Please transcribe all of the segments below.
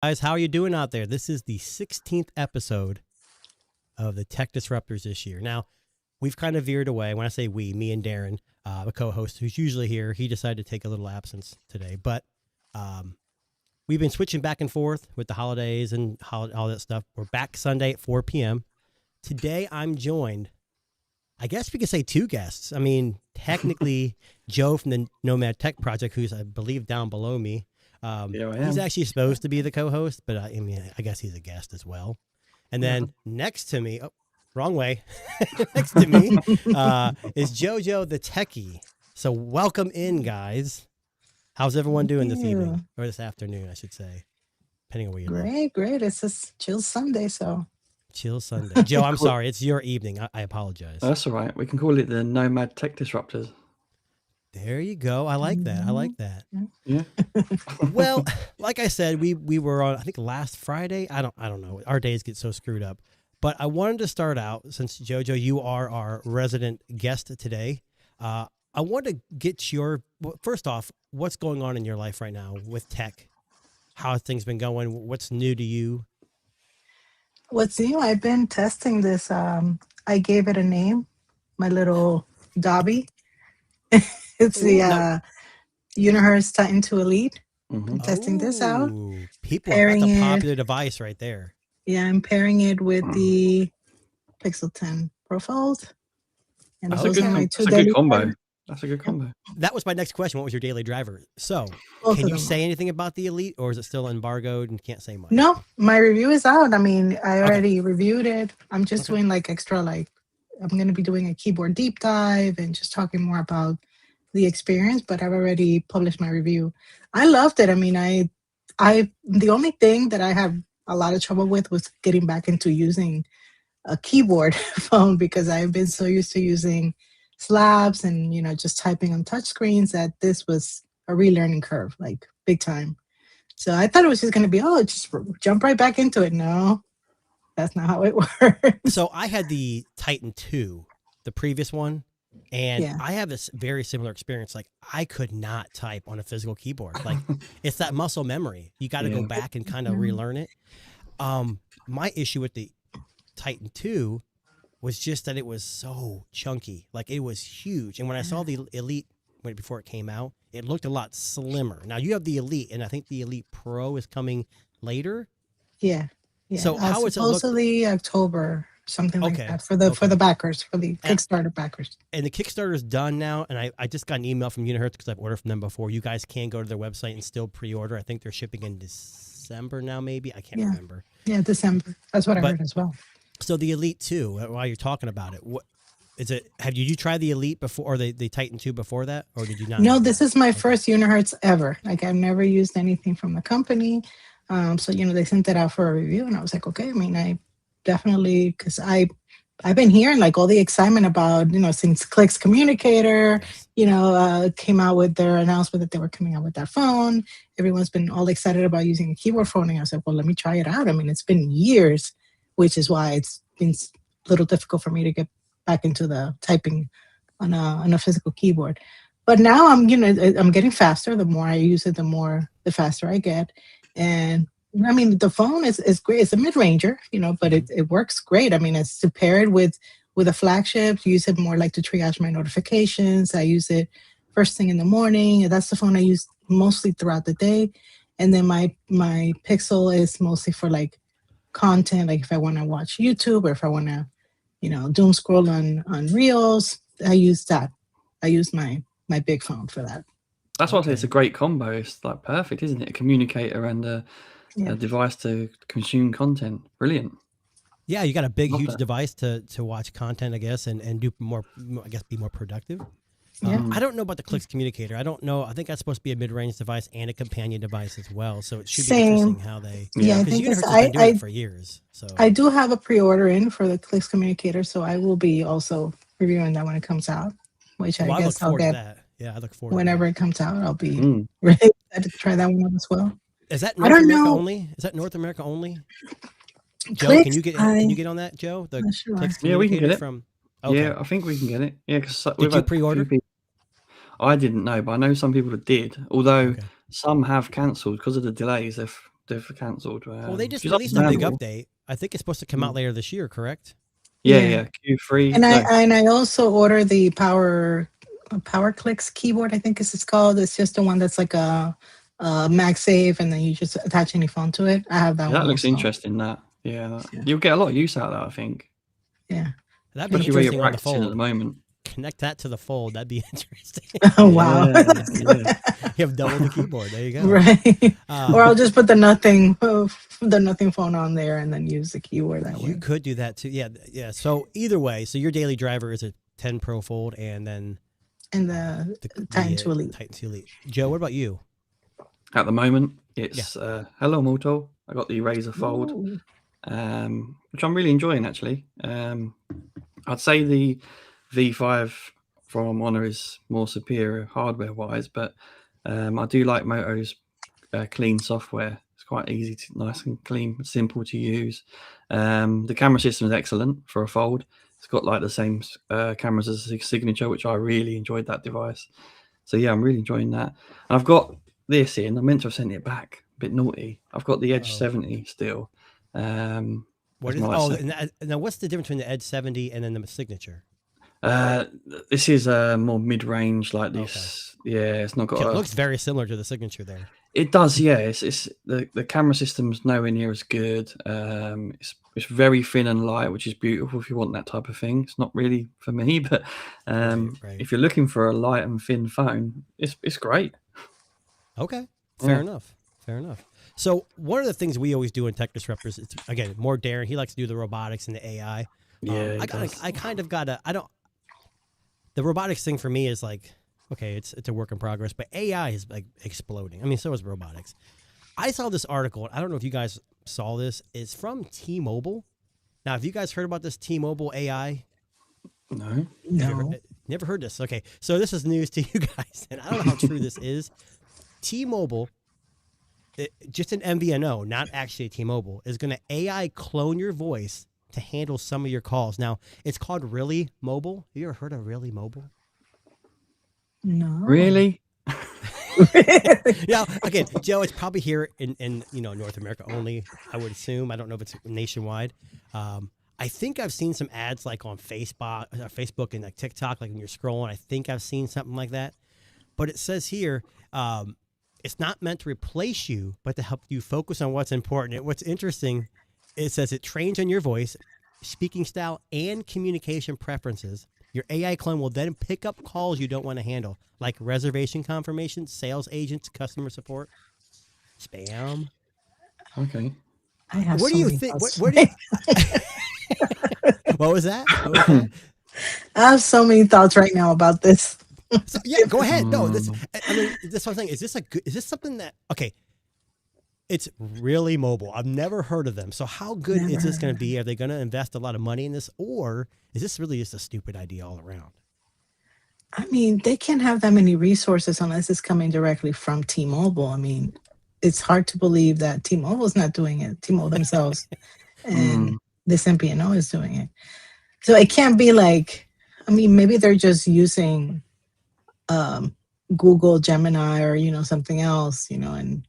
Guys, how are you doing out there? This is the 16th episode of the Tech Disruptors this year. Now, we've kind of veered away. When I say we, me and Darren, a co-host who's usually here, he decided to take a little absence today. But we've been switching back and forth with the holidays and all that stuff. We're back Sunday at 4 p.m. Today, I'm joined, I guess we could say two guests. I mean, technically, Joe from the Nomad Tech Project, who's, I believe, down below me. He's actually supposed to be the co-host, but I mean, I guess he's a guest as well. And then next to me, wrong way, next to me is JoJo the Techie. So welcome in, guys. How's everyone doing this evening or this afternoon, I should say, depending on where you live. Great. It's a chill Sunday, so. Chill Sunday. Joe, I'm sorry. It's your evening. I apologize. That's all right. We can call it the Nomad Tech Disruptors. There you go. I like that. I like that. Yeah. Well, like I said, we were on, I think last Friday. I don't know. Our days get so screwed up. But I wanted to start out, since JoJo, you are our resident guest today. I want to get first off, what's going on in your life right now with tech? How have things been going? What's new to you? What's new? I've been testing this. I gave it a name, my little Dobby. It's the Unihertz Titan 2 Elite. I'm testing this out. People, that's a popular device right there. Yeah, I'm pairing it with the Pixel 10 Pro Fold. And that's a good combo. That's a good combo. That was my next question. What was your daily driver? So, can you say anything about the Elite, or is it still embargoed and can't say much? No, my review is out. I mean, I already reviewed it. I'm just doing extra, I'm going to be doing a keyboard deep dive and just talking more about the experience, but I've already published my review. I loved it. I mean, the only thing that I have a lot of trouble with was getting back into using a keyboard phone, because I've been so used to using slabs and, just typing on touch screens that this was a relearning curve, big time. So I thought it was just going to be, just jump right back into it. No, that's not how it works. So I had the Titan 2, the previous one, and I have this very similar experience. I could not type on a physical keyboard. It's that muscle memory. You got to go back and kind of relearn it. My issue with the Titan 2 was just that it was so chunky. It was huge. And when I saw the Elite before it came out, it looked a lot slimmer. Now you have the Elite, and I think the Elite Pro is coming later. Yeah. So how is it supposedly October, something like that, for the backers, for the Kickstarter backers. And the Kickstarter's done now, and I just got an email from Unihertz because I've ordered from them before. You guys can go to their website and still pre-order. I think they're shipping in December now, maybe. I can't remember. Yeah, December. That's what I heard as well. So the Elite 2, while you're talking about it, what is it? Did you try the Elite before, or the Titan 2 before that, or did you not? No, this is my first Unihertz ever. I've never used anything from the company. So, they sent it out for a review, and I was like, okay, I mean, I definitely, because I've been hearing all the excitement about, since Clicks Communicator, came out with their announcement that they were coming out with that phone. Everyone's been all excited about using a keyboard phone. And I was like, well, let me try it out. I mean, it's been years, which is why it's been a little difficult for me to get back into the typing on a physical keyboard. But now I'm getting faster. The more I use it, the faster I get. And I mean, the phone is great. It's a mid-ranger, but it works great. I mean, it's to pair it with a flagship, use it more to triage my notifications. I use it first thing in the morning. That's the phone I use mostly throughout the day. And then my Pixel is mostly for content, if I want to watch YouTube, or if I want to, doom scroll on Reels, I use that. I use my big phone for that. That's why I say it's a great combo. It's perfect, isn't it? A communicator and a device to consume content. Brilliant. Yeah, you got a big, huge device to watch content, I guess, and do more, I guess, be more productive. Yeah. I don't know about the Clicks Communicator. I don't know. I think that's supposed to be a mid-range device and a companion device as well. So it should be interesting how they. Yeah, because Unihertz has been doing it for years. So I do have a pre-order in for the Clicks Communicator, so I will be also reviewing that when it comes out. Which I guess I'll get. That. Yeah, I look forward. Whenever it comes out, I'll be ready to try that one as well. Is that North America only? Is that North America only? Joe, Clicks, can you get on that, Joe? The Clicks we can get it. Okay. Yeah, I think we can get it. Yeah, because did you pre-order? I didn't know, but I know some people that did. Although some have cancelled because of the delays. They've they've cancelled. Well, they just which is released a big understandable. update. I think it's supposed to come out later this year, correct? Yeah, Q3. And No. I also ordered the PowerClicks keyboard. I think it's called. It's just the one that's like a MagSafe, and then you just attach any phone to it. I have that Yeah, one. that looks also. interesting. That you'll get a lot of use out of that, I think. Yeah. That'd be Especially where interesting you're on the practicing at the fold. moment. Connect that to the fold. That'd be interesting. Oh wow. Yeah. You have double the keyboard. There you go. Right. Uh, Or I'll just put the nothing phone on there and then use the keyboard that You way. could do that too. Yeah, yeah. So either way, so your daily driver is a 10 Pro Fold, and then And the Titan 2 Elite. Titan 2 Elite. Joe, what about you? At the moment, it's Hello Mortal. I got the Razer Fold, Ooh. which I'm really enjoying actually. I'd say the V5 from Honor is more superior hardware wise, but I do like Moto's clean software. It's quite easy, nice and clean, simple to use. The camera system is excellent for a Fold. It's got like the same cameras as the Signature, which I really enjoyed that device. So yeah, I'm really enjoying that. And I've got this in. I meant to have sent it back. A bit naughty. I've got the Edge 70 still. What is? Now what's the difference between the Edge 70 and then the Signature? This is more mid-range like this. Okay. Yeah, it's not got. It looks very similar to the Signature there. It does, yeah. It's the camera system's nowhere near as good. It's very thin and light, which is beautiful if you want that type of thing. It's not really for me, but right. if you're looking for a light and thin phone, it's great. Okay, fair enough. Fair enough. So one of the things we always do in Tech Disruptors is, again, more Darren. He likes to do the robotics and the AI. Yeah, I kind of gotta. I don't. The robotics thing for me is like, okay, it's a work in progress, but AI is like exploding. I mean, so is robotics. I saw this article. I don't know if you guys saw this. It's from T-Mobile. Now, have you guys heard about this T-Mobile AI? No. Never heard this. Okay, so this is news to you guys, and I don't know how true this is. T-Mobile, just an MVNO, not actually a T-Mobile, is going to AI clone your voice to handle some of your calls. Now, it's called Really Mobile. Have you ever heard of Really Mobile? No. Really? Yeah. Again, Joe, it's probably here in North America only, I would assume. I don't know if it's nationwide. I think I've seen some ads like on Facebook and like TikTok, like when you're scrolling. I think I've seen something like that. But it says here, it's not meant to replace you, but to help you focus on what's important. And what's interesting, it says it trains on your voice, speaking style, and communication preferences. Your AI clone will then pick up calls you don't want to handle, like reservation confirmation, sales agents, customer support, spam. Okay. I have What so do you many think? thoughts. What do you... What was that? I have so many thoughts right now about this. So, yeah, go ahead. No, this is what I'm saying. Is this something that, okay, it's Really Mobile. I've never heard of them. So how good is this going to be? Are they going to invest a lot of money in this, or is this really just a stupid idea all around? I mean, they can't have that many resources unless it's coming directly from T-Mobile. I mean, it's hard to believe that T-Mobile is not doing it. T-Mobile themselves and this MVNO is doing it. So it can't be like, I mean, maybe they're just using Google Gemini or, something else, and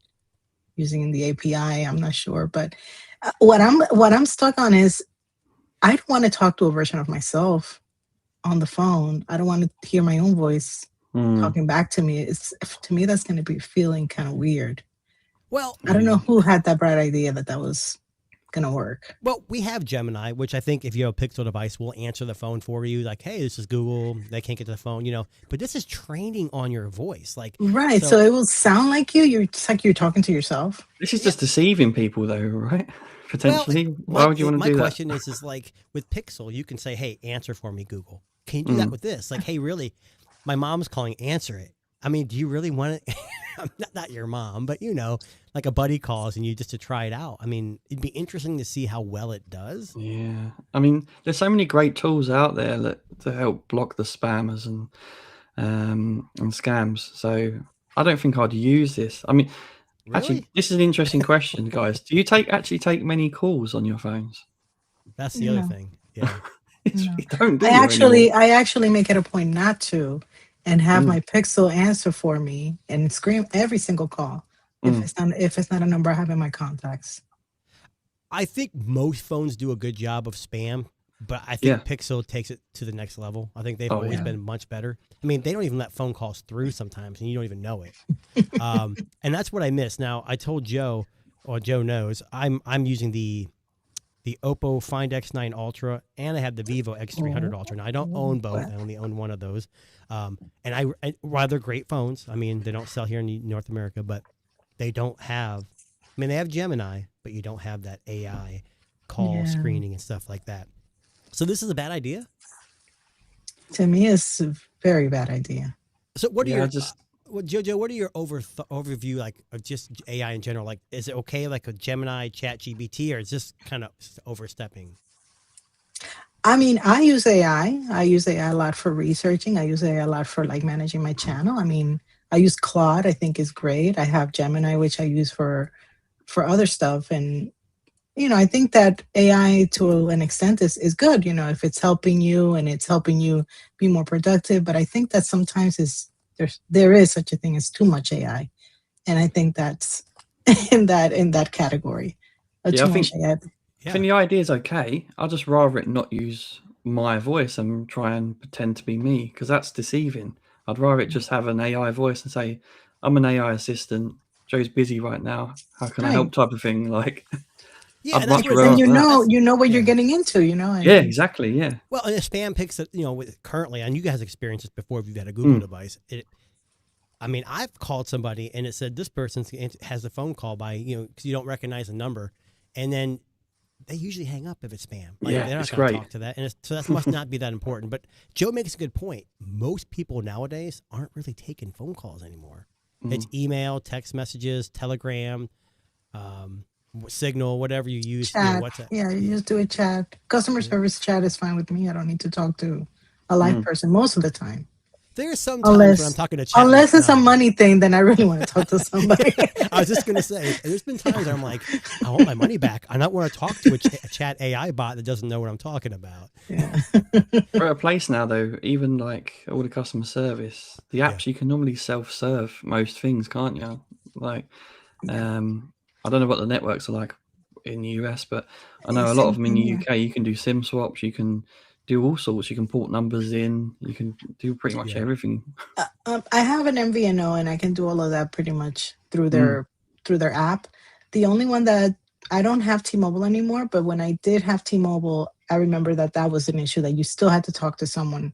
using the API. I'm not sure. But what I'm stuck on is I don't want to talk to a version of myself on the phone. I don't want to hear my own voice talking back to me. To me, that's going to be feeling kind of weird. Well, I don't know who had that bright idea that was going to work. Well, we have Gemini, which I think if you have a Pixel device, will answer the phone for you. Like, hey, this is Google. They can't get to the phone, But this is training on your voice, like right. So it will sound like you. It's like you're talking to yourself. This is just deceiving people, though, right? Potentially. Why would you want to do that? My question is like with Pixel, you can say, hey, answer for me, Google. Can you do that with this? Like, hey, really, my mom's calling, answer it. I mean, do you really want it? Not your mom, but like a buddy calls and you just to try it out. I mean, it'd be interesting to see how well it does. Yeah. I mean, there's so many great tools out there to help block the spammers and scams. So I don't think I'd use this. I mean, Really? actually, this is an interesting question, guys. Do you actually take many calls on your phones? That's the other thing. Yeah. You don't do I anymore. actually make it a point not to, and have my Pixel answer for me and scream every single call. Mm. if it's not a number I have in my contacts. I think most phones do a good job of spam, but I Yeah. think Pixel takes it to the next level. I think they've Oh, always yeah. been much better. I mean, they don't even let phone calls through sometimes, and you don't even know it. And that's what I miss. Now, I told Joe, or Joe knows, I'm using the Oppo Find X9 Ultra, and I have the Vivo X300 Ultra. Now, I don't own both. I only own one of those. And while they're great phones, I mean, they don't sell here in North America, but they don't have, I mean, they have Gemini, but you don't have that AI call Yeah. screening and stuff like that. So this is a bad idea? To me, it's a very bad idea. So what are Yeah, your, just Jojo, what are your overview, like, of just AI in general? Like, is it okay, like a Gemini, ChatGPT, or is this kind of overstepping? I mean, I use AI. I use AI a lot for researching. I use AI a lot for like managing my channel. I mean, I use Claude, I think is great. I have Gemini, which I use for other stuff. And, I think that AI to an extent is good, if it's helping you and it's helping you be more productive. But I think that sometimes there is such a thing as too much AI. And I think that's in that category. Yeah, Too I much think- AI. I think the idea is okay. I'd just rather it not use my voice and try and pretend to be me, because that's deceiving. I'd rather it just have an AI voice and say, I'm an AI assistant. Joe's busy right now. How can I Right. help? Type of thing. Like, Yeah, I'd and that's much what- rather And you that. know what you're Yeah. getting into, and Yeah, exactly. Yeah. Well, and the spam picks it, currently, and you guys experienced this before if you've had a Google device. I mean, I've called somebody and it said this person has a phone call by, because you don't recognize the number. And then they usually hang up if it's spam. Like, Yeah, they're not it's going to great. talk to that. And so that must not be that important. But Joe makes a good point. Most people nowadays aren't really taking phone calls anymore. It's email, text messages, Telegram, Signal, whatever you use. chat. WhatsApp. Yeah, you just do a chat. Customer service chat is fine with me. I don't need to talk to a live Mm. person most of the time. There's some times when I'm talking to chat. Unless it's a now. money thing, then I really want to talk to somebody. I was just going to say, there's been times where I'm like, I want my money back. I don't want to talk to a chat AI bot that doesn't know what I'm talking about. Yeah. We're at a place now, though, even like all the customer service, the apps, you can normally self-serve most things, can't you? Like, I don't know what the networks are like in the US, but I know a lot of them in the UK. You can do SIM swaps, you can do all sorts. You can port numbers in, you can do pretty much everything. I have an MVNO and I can do all of that pretty much through their app. The only one that I don't have T-Mobile anymore, but when I did have T-Mobile, I remember that was an issue, that you still had to talk to someone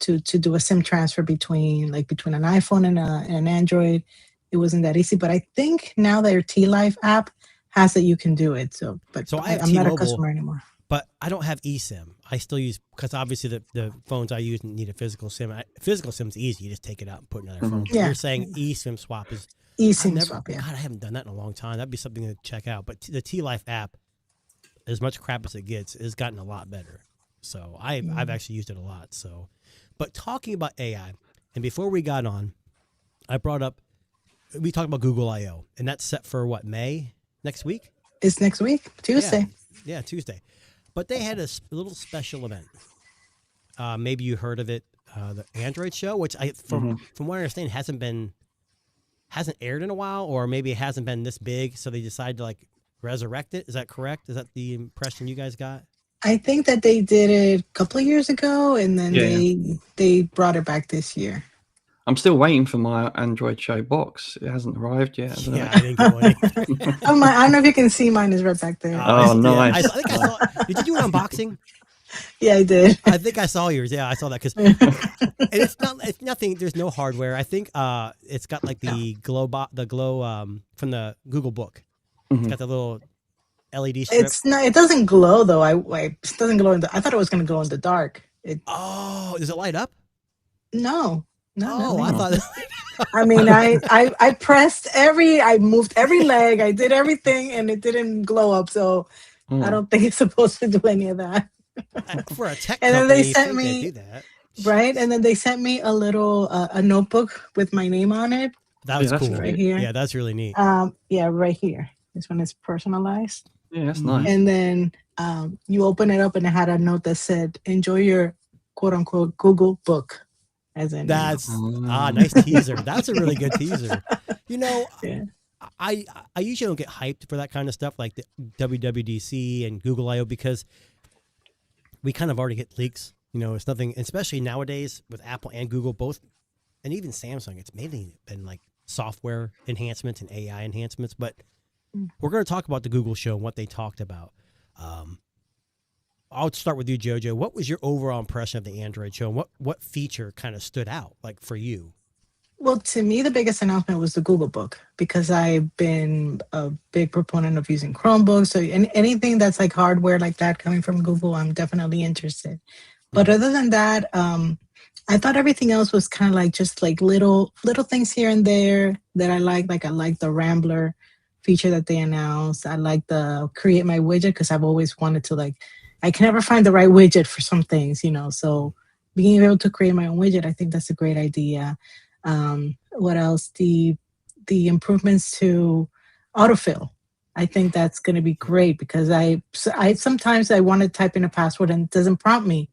to do a SIM transfer between an iPhone and an Android. It wasn't that easy, but I think now their T-Life app has it, you can do it. So I have I'm not a T-Mobile, customer anymore. But I don't have eSIM. I still use, because obviously the phones I use need a physical SIM. Physical SIM's easy. You just take it out and put another phone. Yeah. You're saying eSIM swap is eSIM swap, yeah. God, I haven't done that in a long time. That'd be something to check out. But the T-Life app, as much crap as it gets, has gotten a lot better. So I've actually used it a lot. So, but talking about AI, and before we got on, we talked about Google I/O, and that's set for what, May next week? It's next week, Tuesday. Yeah, Tuesday. But they had a little special event. Maybe you heard of it, the Android show, which from what I understand hasn't aired in a while, or maybe it hasn't been this big, so they decided to like resurrect it. Is that correct? Is that the impression you guys got? I think that they did it a couple of years ago, and then they brought it back this year. I'm still waiting for my Android show box. It hasn't arrived yet. I didn't get one. I don't know if you can see mine is right back there. Oh, nice. I think I saw. Did you do an unboxing? Yeah, I did. I think I saw yours. Yeah, I saw that because it's nothing. There's no hardware. I think it's got like the glow from the Google Book. It's got the little LED strip. It's not. It doesn't glow though. It doesn't glow I thought it was going to glow in the dark. Does it light up? No. I thought. I mean, I pressed I moved every leg. I did everything, and it didn't glow up. So I don't think it's supposed to do any of that. For a tech and company, then they sent me they do that. Right, and then they sent me a little a notebook with my name on it. That was cool. Right here. Yeah, that's really neat. Right here. This one is personalized. Yeah, that's nice. And then you open it up, and it had a note that said, "Enjoy your quote unquote Google Book." As in, that's nice teaser. That's a really good teaser. Yeah. I usually don't get hyped for that kind of stuff like the WWDC and Google I/O because we kind of already get leaks. You know, it's nothing, especially nowadays with Apple and Google both, and even Samsung. It's mainly been like software enhancements and AI enhancements. But we're going to talk about the Google show and what they talked about. I'll start with you, JoJo. What was your overall impression of the Android show, and what feature kind of stood out like for you? Well, to me, the biggest announcement was the Google Book because I've been a big proponent of using Chromebooks. So anything that's like hardware like that coming from Google, I'm definitely interested. But other than that, I thought everything else was kind of like just like little things here and there that I like. Like I like the Rambler feature that they announced. I like the Create My Widget because I've always wanted to like, I can never find the right widget for some things, you know. So being able to create my own widget, I think that's a great idea. What else? The improvements to autofill. I think that's going to be great because I sometimes I want to type in a password and it doesn't prompt me,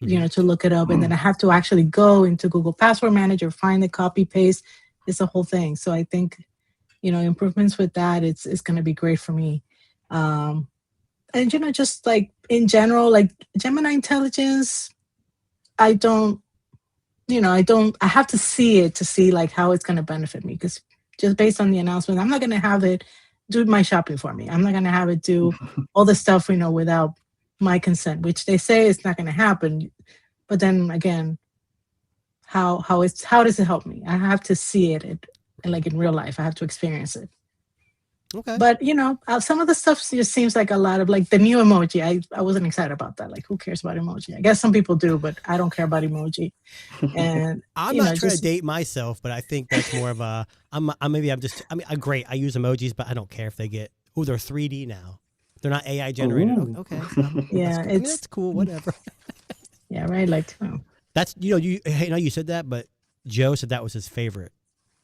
you know, to look it up. And then I have to actually go into Google Password Manager, find the copy, paste. It's a whole thing. So I think, you know, improvements with that, it's going to be great for me. And, you know, just like in general, like Gemini Intelligence, I have to see it to see like how it's going to benefit me because just based on the announcement, I'm not going to have it do my shopping for me. I'm not going to have it do all the stuff, you know, without my consent, which they say it's not going to happen. But then again, how does it help me? I have to see it like in real life. I have to experience it. Okay. But, you know, some of the stuff just seems like a lot of like the new emoji. I wasn't excited about that. Like, who cares about emoji? I guess some people do, but I don't care about emoji. And I'm not trying to date myself, but I think that's more of a, great. I use emojis, but I don't care if they get, they're 3D now. They're not AI generated. Ooh. Okay. Yeah, that's cool. Whatever. Yeah, right. Like, that's, you know, you said that, but Joe said that was his favorite.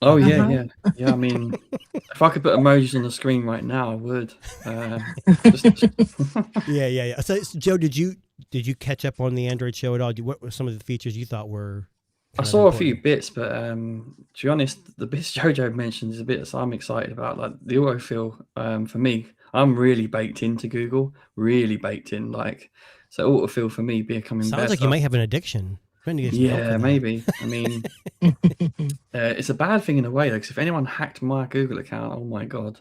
Oh yeah. I mean, if I could put emojis on the screen right now, I would. Yeah. So, Joe, did you catch up on the Android show at all? What were some of the features you thought were? I saw a few bits, but to be honest, the bits JoJo mentioned is a bit I'm excited about. Like the autofill, for me, I'm really baked into Google, really baked in. Like, so autofill for me becoming better. Sounds like you might have an addiction. Yeah, maybe. I mean, it's a bad thing in a way, though, because if anyone hacked my Google account, oh my God.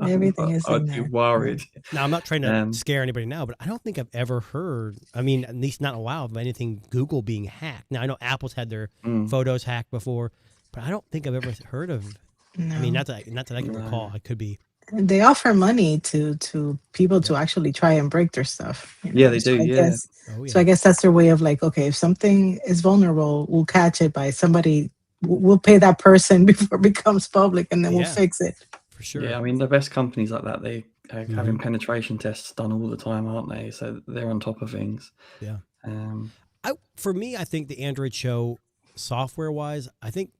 Everything is in I'd there. be worried. Now, I'm not trying to scare anybody now, but I don't think I've ever heard, I mean, at least not in a while, of anything Google being hacked. Now, I know Apple's had their photos hacked before, but I don't think I've ever heard of, No. I mean, not that I can recall. I could be. They offer money to people to actually try and break their stuff. You know? Yeah, they do. So I guess that's their way of like, okay, if something is vulnerable, we'll catch it by somebody. We'll pay that person before it becomes public, and then we'll fix it. For sure. Yeah, I mean, the best companies like that, they are having penetration tests done all the time, aren't they? So they're on top of things. Yeah. For me, I think the Android show, software-wise, I think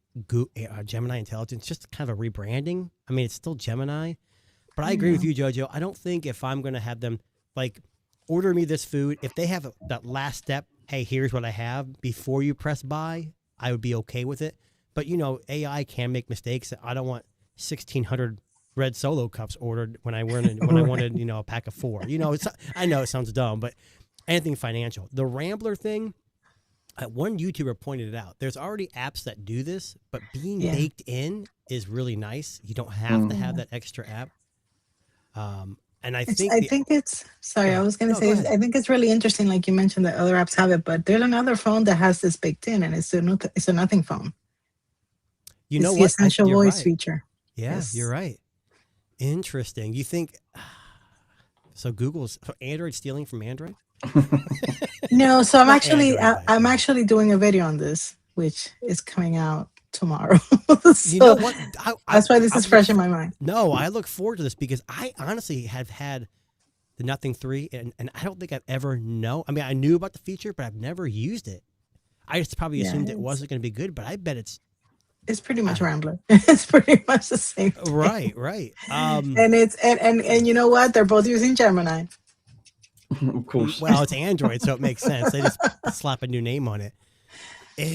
Gemini Intelligence, just kind of a rebranding. I mean, it's still Gemini. But I agree with you, JoJo. I don't think if I'm going to have them, like, order me this food, if they have that last step, hey, here's what I have, before you press buy, I would be okay with it. But, you know, AI can make mistakes. I don't want 1,600 red Solo cups ordered when I wanted, you know, a pack of 4. You know, I know it sounds dumb, but anything financial. The Rambler thing, one YouTuber pointed it out. There's already apps that do this, but being baked in is really nice. You don't have to have that extra app. And I think it's sorry, I was going to say, I think it's really interesting. Like you mentioned that other apps have it, but there's another phone that has this baked in, and it's a nothing phone. You know it's what? The essential voice feature. Yeah, you're right. Interesting. You think so? Google's Android stealing from Android? No. So I'm actually doing a video on this, which is coming out tomorrow. So you know what? That's why this is fresh in my mind. No, I look forward to this because I honestly have had the Nothing 3, and I don't think I've ever I mean, I knew about the feature, but I've never used it. I just probably assumed it wasn't going to be good, but I bet it's pretty much Rambler. It's pretty much the same thing. Right. And it's and you know what? They're both using Gemini. Of course. Well, it's Android, so it makes sense. They just slap a new name on it.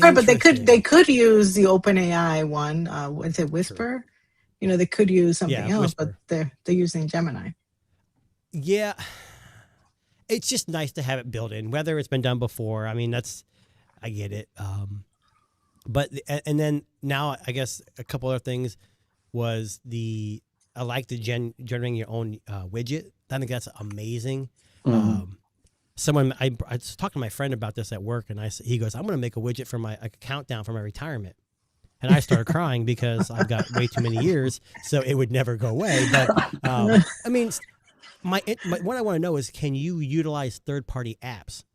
Right, but they could use the OpenAI one. Is it Whisper? they could use something Yeah, else, but Whisper. they're using Gemini. Yeah, it's just nice to have it built in, whether it's been done before. I mean, I get it. But and then now I guess a couple other things was I like the generating your own widget. I think that's amazing. I was talking to my friend about this at work, and he goes, "I'm going to make a widget for a countdown for my retirement." And I started crying because I've got way too many years, so it would never go away. But I mean, what I want to know is, can you utilize third-party apps?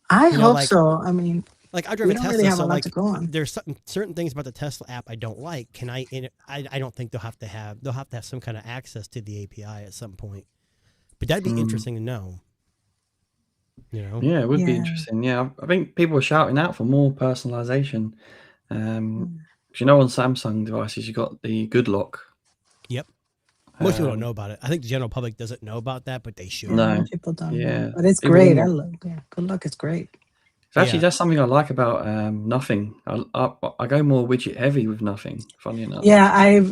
I hope so. I mean, like I drive we a don't Tesla, really have so a lot like to go on. there's certain things about the Tesla app I don't like. I don't think they'll have to have some kind of access to the API at some point. But that'd be interesting to know. Yeah, it would be interesting. Yeah, I think people are shouting out for more personalization. On Samsung devices, you got the Good Lock. Yep. Most people don't know about it. I think the general public doesn't know about that, but they should. No, Most people don't yeah. know. But it's great. I love Good Luck is great. Actually, that's something I like about Nothing. I go more widget heavy with Nothing. Funny enough. Yeah,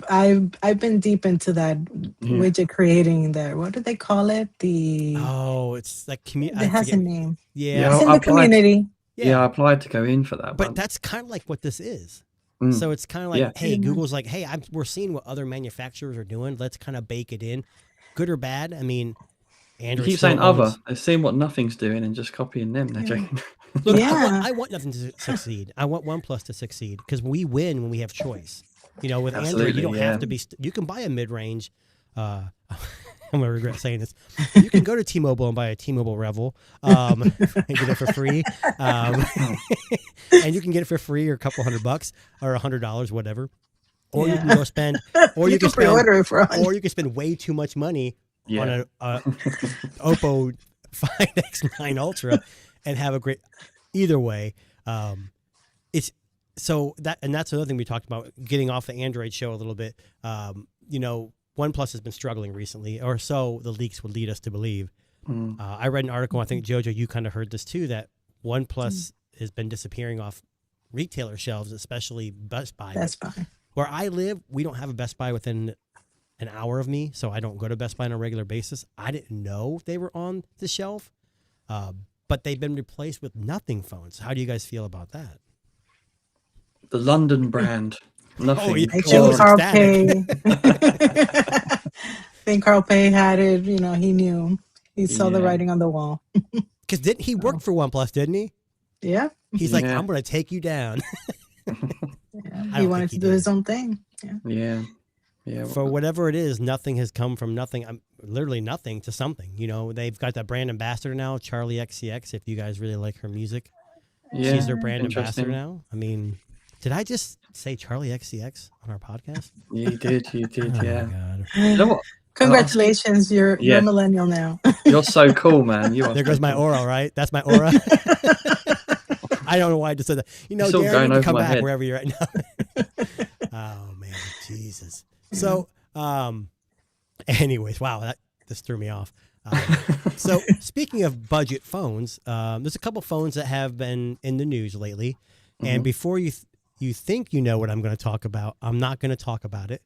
I've been deep into that widget creating there. What do they call it? It's like community. It has a name. Yeah, it's in the community. Yeah, I applied to go in for that. But that's kind of like what this is. So it's kind of like, hey, Google's like, hey, we're seeing what other manufacturers are doing. Let's kind of bake it in, good or bad. I mean, Android. You keep saying other. They're seeing what Nothing's doing and just copying them. They're joking. Look, I want Nothing to succeed. I want OnePlus to succeed because we win when we have choice. With Android, you don't have to be. You can buy a mid-range. I'm gonna regret saying this. You can go to T-Mobile and buy a T-Mobile Revel and get it for free. And you can get it for free or a couple $100 or $100, whatever. Or you can go spend, or you can pre-order it for $100. or you can spend way too much money on a Oppo Find X9 Ultra and have a great. Either way, it's so that's another thing we talked about, getting off the Android show a little bit. OnePlus has been struggling recently, or so the leaks would lead us to believe. I read an article, I think, Jojo, you kind of heard this too, that OnePlus has been disappearing off retailer shelves, especially Best Buy. Where I live, we don't have a Best Buy within an hour of me, so I don't go to Best Buy on a regular basis. I didn't know they were on the shelf, but they've been replaced with Nothing phones. How do you guys feel about that? The London brand. Nothing. I think Carl Pay. I think Carl Pay had it. He knew. He saw the writing on the wall. Because didn't he work for OnePlus? Didn't he? Yeah. He's like, I'm going to take you down. He wanted to do his own thing. Yeah. For whatever it is, Nothing has come from nothing. Literally nothing to something. They've got that brand ambassador now, Charlie XCX. If you guys really like her music, she's their brand ambassador now. I mean. Did I just say Charlie XCX on our podcast? You did, Oh yeah. my God. You know what? Congratulations, you're a millennial now. You're so cool, man. There goes my aura, right? That's my aura. I don't know why I just said that. Darren, you can come back wherever you're at now. Oh man, Jesus. So, anyways, wow, this threw me off. So speaking of budget phones, there's a couple phones that have been in the news lately, and before you think you know what I'm going to talk about, I'm not going to talk about it.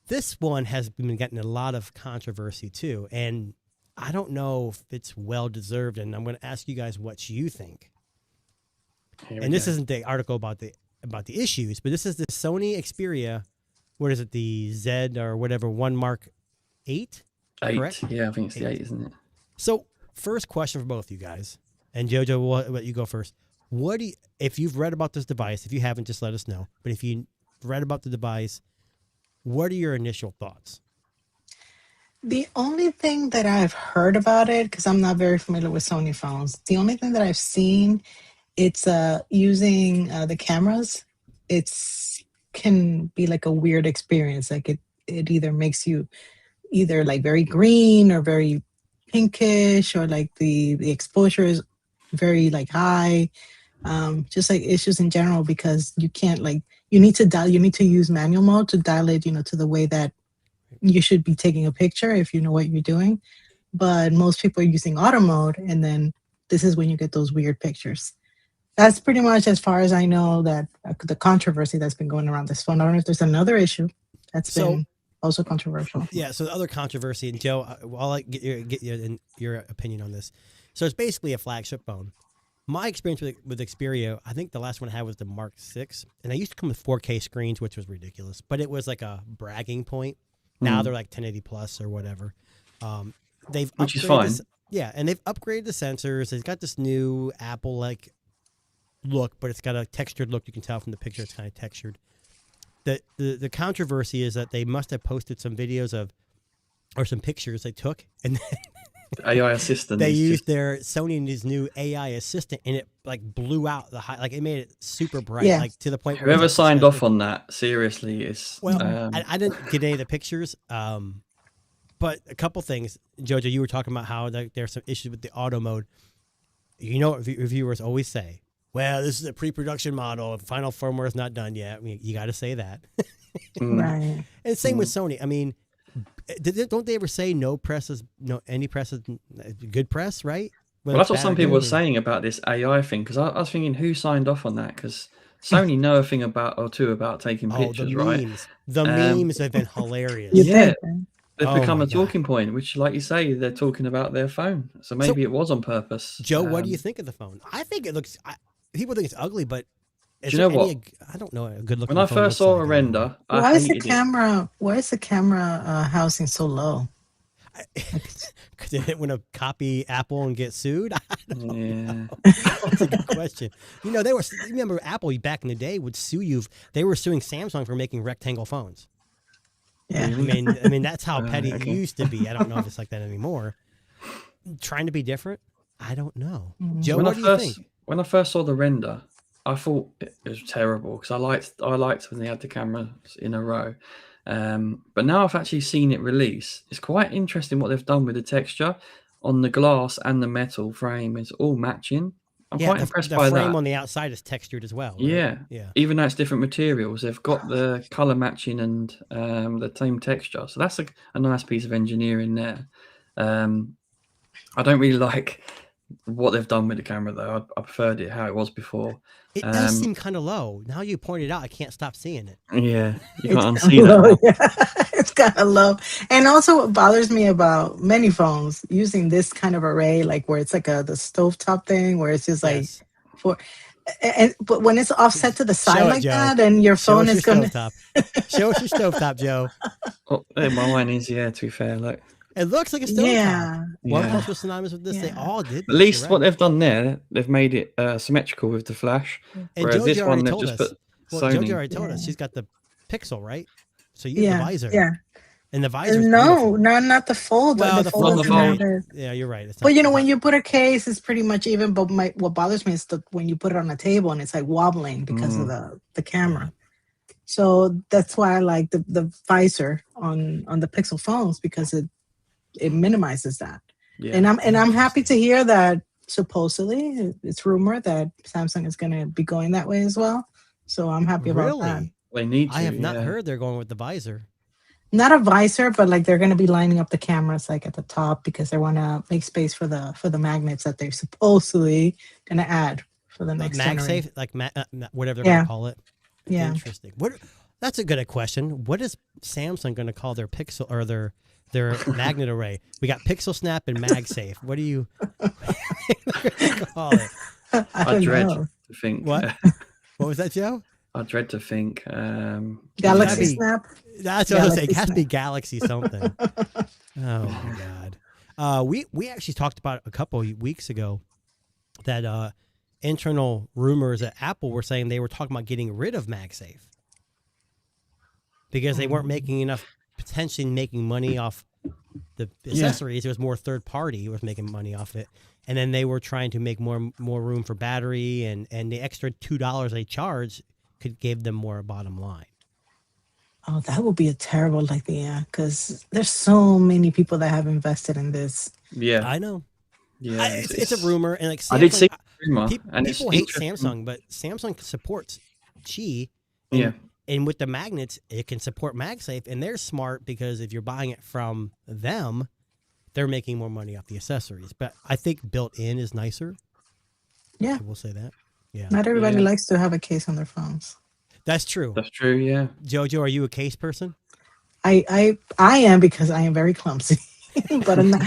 This one has been getting a lot of controversy too, and I don't know if it's well deserved. And I'm going to ask you guys what you think. And this isn't the article about the issues, but this is the Sony Xperia. What is it? The Z or whatever 1 Mark 8? 8. Correct? Yeah, I think it's the 8, isn't it? So first question for both you guys, and Jojo, we'll let you go first. If you've read about this device, if you haven't, just let us know. But if you read about the device, what are your initial thoughts? The only thing that I've heard about it, because I'm not very familiar with Sony phones, the only thing that I've seen, it's using the cameras. Can be like a weird experience. Like it either makes you either like very green or very pinkish, or like the exposure is very like high. Just like issues in general, because you can't you need to use manual mode to dial it, to the way that you should be taking a picture if you know what you're doing. But most people are using auto mode, and then this is when you get those weird pictures. That's pretty much as far as I know that the controversy that's been going around this phone. I don't know if there's another issue that's So- been also controversial. Yeah. So the other controversy, and Joe, I'll like get your opinion on this. So it's basically a flagship phone. My experience with Xperia, I think the last one I had was the Mark 6, and they used to come with 4K screens, which was ridiculous, but it was like a bragging point. Now they're like 1080 plus or whatever. They've Which is upgraded fine. yeah, and they've upgraded the sensors. They've got this new Apple like look, but it's got a textured look. You can tell from the picture it's kind of textured. The controversy is that they must have posted some videos of or some pictures they took, and AI assistant. they is used just- their Sony's new AI assistant, and it like blew out the high, like it made it super bright, Yeah. like to the point where Whoever it's signed disgusting. off on that seriously is. Well, I didn't get any of the pictures, but a couple things, Jojo. You were talking about how there's some issues with the auto mode. You know what reviewers always say? Well, this is a pre-production model. Final firmware is not done yet. I mean, you got to say that. Right. And same with Sony. I mean, don't they ever say no press is any press is good press, right? Well, that's what Bad some or people good, were or- saying about this AI thing, because I was thinking who signed off on that, because Sony know a thing or two about taking Oh, pictures, the right? memes. The Um, memes have been hilarious. You Yeah. think, right? They've Oh become my a God. talking point, which, like you say, they're talking about their phone. So maybe it was on purpose. Joe, what do you Um, think of the phone? I think it looks. People think it's ugly, but is Do you know there any- what? I don't know. A good looking. When I phone first looks saw like a anymore. render, I Why is the hated it. camera? Why is the camera housing so low? Because they didn't want to copy Apple and get sued. Yeah. That's a good question. You know, you remember Apple back in the day would sue you. They were suing Samsung for making rectangle phones. Yeah. I mean, that's how petty okay. it used to be. I don't know if it's like that anymore. Trying to be different, I don't know. Mhm. Joe, When what I do you first think? when I first saw the render, I thought it was terrible, because I liked when they had the cameras in a row. But now I've actually seen it release. It's quite interesting what they've done with the texture on the glass and the metal frame. It's all matching. I'm quite impressed the by frame that. on the outside is textured as well. Right? Yeah. Yeah. Even though it's different materials, they've got the color matching and the same texture. So that's a nice piece of engineering there. I don't really like what they've done with the camera, though. I preferred it how it was before. It does Um, seem kind of low. Now you pointed out, I can't stop seeing it. Yeah, you It's can't kinda unsee that. low, now. yeah. It's kind of low. And also, what bothers me about many phones using this kind of array, like where it's like the stovetop thing, where it's just like Yes. for. But when it's offset to the side Show it, like Joe. that, and your Show phone us is your going to. stovetop. Show us your stovetop, Joe. Oh, there, mine is, yeah, to be fair. Look, It looks like a stovetop. Yeah. Yeah. OnePlus was synonymous with this. They Yeah. all did. at this, least you're what right. they've done there, they've made it symmetrical with the flash. And Whereas this Jojo one, already they've told just us. put Well, Sony. Jojo already told us Yeah. she's got the Pixel, right? So you have Yeah. the visor. Yeah. And the visor. No, not the fold. Well, the the fold fold- doesn't the have fold. it. Yeah, you're right. It's But not- when you put a case, it's pretty much even. But what bothers me is when you put it on a table and it's like wobbling because of the camera. So that's why I like the visor on the Pixel phones, because it minimizes that. Yeah. And I'm happy to hear that supposedly it's rumored that Samsung is going to be going that way as well. So I'm happy about that. Really? They need to. I have not yeah. heard they're going with the visor. Not a visor, but like they're going to be lining up the cameras like at the top, because they want to make space for the magnets that they're supposedly going to add for the next generation. MagSafe, like whatever they're Yeah. gonna call it. Yeah. Interesting. That's a good question. What is Samsung going to call their Pixel or their magnet array? We got Pixel Snap and MagSafe. What do you call it? I I don't dread know. to think. What? What was that, Joe? I dread to think. Galaxy Galaxy- Snap. That's what I was saying. Galaxy It has to be Galaxy something. Oh my god. We actually talked about a couple of weeks ago that internal rumors at Apple were saying they were talking about getting rid of MagSafe because they weren't making enough, potentially making money off the accessories. It was more third party was making money off it, and then they were trying to make more room for battery, and the extra $2 they charge gave them more bottom line. Oh, that would be a terrible idea, because there's so many people that have invested in this. Yeah, I know. yeah. It's a rumor, and like Samsung, I did see a rumor, and it's people hate interesting. Samsung, but Samsung supports Qi. Yeah, And with the magnets, it can support MagSafe, and they're smart because if you're buying it from them, they're making more money off the accessories. But I think built in is nicer. Yeah. I will say that. Yeah, Not everybody Yeah. likes to have a case on their phones. that's true. That's true. Yeah. Jojo, are you a case person? I am, because I am very clumsy. But I'm not,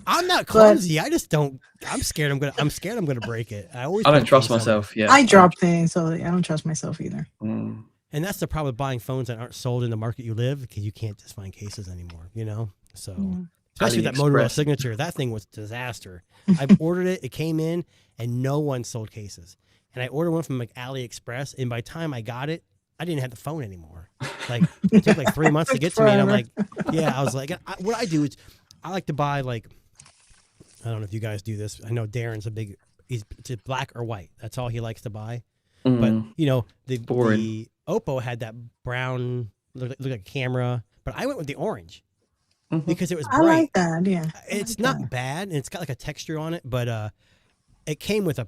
I'm not but clumsy. I just don't. I'm scared. I'm scared. I'm gonna break it. I always. I put don't a trust case on there. myself. Yeah. I drop things, so I don't trust myself either. Mm. And that's the problem with buying phones that aren't sold in the market you live, because you can't just find cases anymore. You know, so Yeah. especially that Motorola AliExpress. Signature, that thing was disaster. I ordered it, it came in, and no one sold cases. And I ordered one from like AliExpress, and by the time I got it, I didn't have the phone anymore. Like it took like 3 months to get to me, and I'm like, yeah, I was like, what I do is I like to buy like, I don't know if you guys do this. I know Darren's he's just black or white. That's all he likes to buy. But Mm. you know, the Boring. Oppo had that brown, looked like a camera, but I went with the orange Mhm. because it was I bright. like that. Yeah. I It's like not that. bad, and it's got like a texture on it, but it came with a,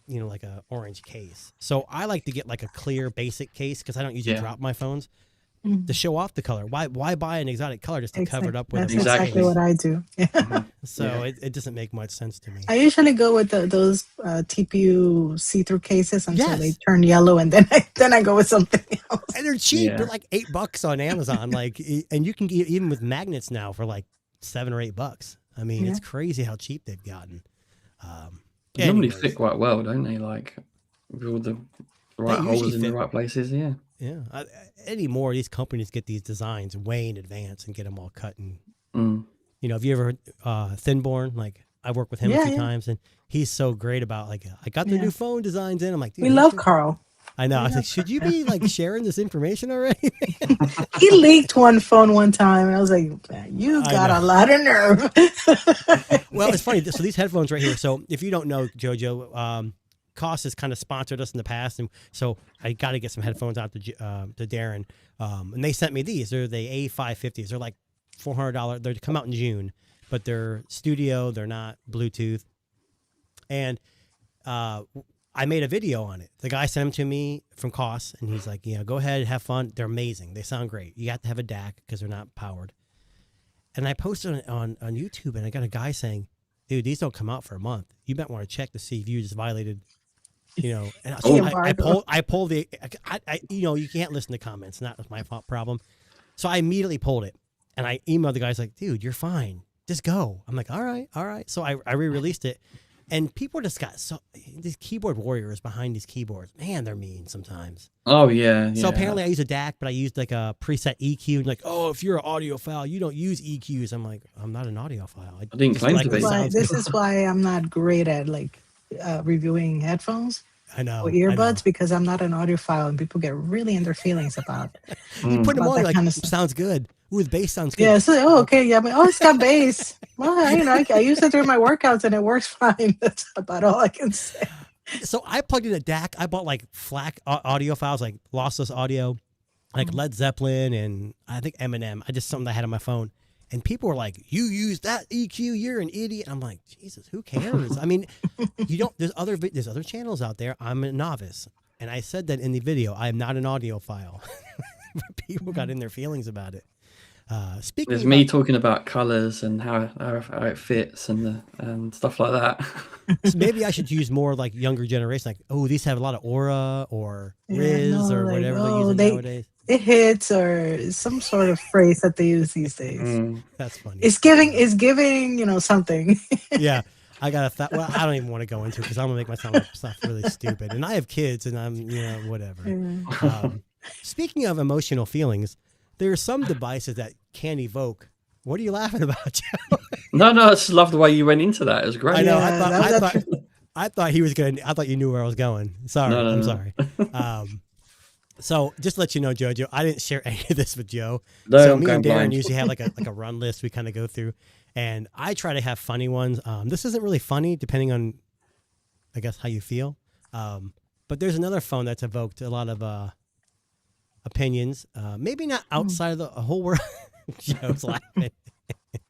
you know, like a orange case. So I like to get like a clear basic case because I don't usually Yeah. drop my phones Mhm. to show off the color. Why buy an exotic color just to cover it up with That's a black Exactly. exactly case? what I do. Yeah. Mhm. So Yeah. it doesn't make much sense to me. I usually go with those TPU see-through cases until they Yes. turn yellow, and then I go with something else. And they're cheap. Yeah. They're like $8 on Amazon. Like, and you can get even with magnets now for like $7 or $8. I mean, Yeah. it's crazy how cheap they've gotten. They normally anyways, fit quite well, don't they? Like with all the right usually holes in the fit. right places. Yeah. Yeah. Anymore, these companies get these designs way in advance and get them all cut. And Mm. you know, have you ever heard Thinborn? Like, I worked with him a Yeah, few yeah. times, and he's so great about like, I got the Yeah. new phone designs in. I'm like, dude, We you love should- Carl. I know. I we was like, love should you be like sharing this information already? He leaked one phone one time, and I was like, "Man, you I got know. a lot of nerve." Well, it's funny. So these headphones right here. So if you don't know, JoJo, Koss has kind of sponsored us in the past, and so I got to get some headphones out to Darren. And they sent me these. They're the A550s. They're like $400. They come out in June, but they're studio. They're not Bluetooth. And I made a video on it. The guy sent them to me from Koss, and he's like, go ahead, have fun. They're amazing. They sound great. You have to have a DAC because they're not powered. And I posted it on YouTube, and I got a guy saying, dude, these don't come out for a month. You might want to check to see if you just violated, And so Embargo. I pulled the, you can't listen to comments. Not my problem. So I immediately pulled it, and I emailed the guys like, dude, you're fine. Just go. I'm like, all right. So I re-released it, and people just got these keyboard warriors behind these keyboards. Man, they're mean sometimes. Oh yeah. So yeah. apparently I use a DAC, but I used like a preset EQ. And like, oh, if you're an audiophile, you don't use EQs. I'm like, I'm not an audiophile. I didn't just claim like to what be. Why, sounds this good. is why I'm not great at reviewing headphones I know. or I know. earbuds, because I'm not an audiophile, and people get really in their feelings about. You put them about on, that you're like, kind of stuff. sounds good. Ooh, the bass sounds good. Yeah, so okay, yeah, but it's got bass. Well, I use it during my workouts, and it works fine. That's about all I can say. So I plugged in a DAC. I bought like FLAC audio files, like lossless audio, like Led Zeppelin and I think Eminem. I just something I had on my phone. And people were like, you use that EQ, you're an idiot. I'm like, Jesus, who cares? I mean, there's other channels out there. I'm a novice. And I said that in the video, I am not an audiophile. People got in their feelings about it. Speaking There's about, me talking about colors and how it fits and stuff like that. so maybe I should use more like younger generation, like, oh, these have a lot of aura or Yeah, Riz no, or like, whatever oh, they're using they- nowadays. It hits, or some sort of phrase that they use these days. Mm. That's funny. It's giving, something. Yeah, I got well, I don't even want to go into it because I'm gonna make myself really stupid. And I have kids, and I'm, whatever. Speaking of emotional feelings, there are some devices that can evoke. What are you laughing about, Joe? No, I just love the way you went into that. It was great. I know. Yeah, I thought he was gonna. I thought you knew where I was going. Sorry, No, I'm no. sorry. So just to let you know, Jojo, I didn't share any of this with Joe. No, So I'm me going and Darren blind. usually have like a run list we kind of go through, and I try to have funny ones. This isn't really funny, depending on, I guess, how you feel. But there's another phone that's evoked a lot of opinions. Maybe not outside of the whole world. Joe's laughing.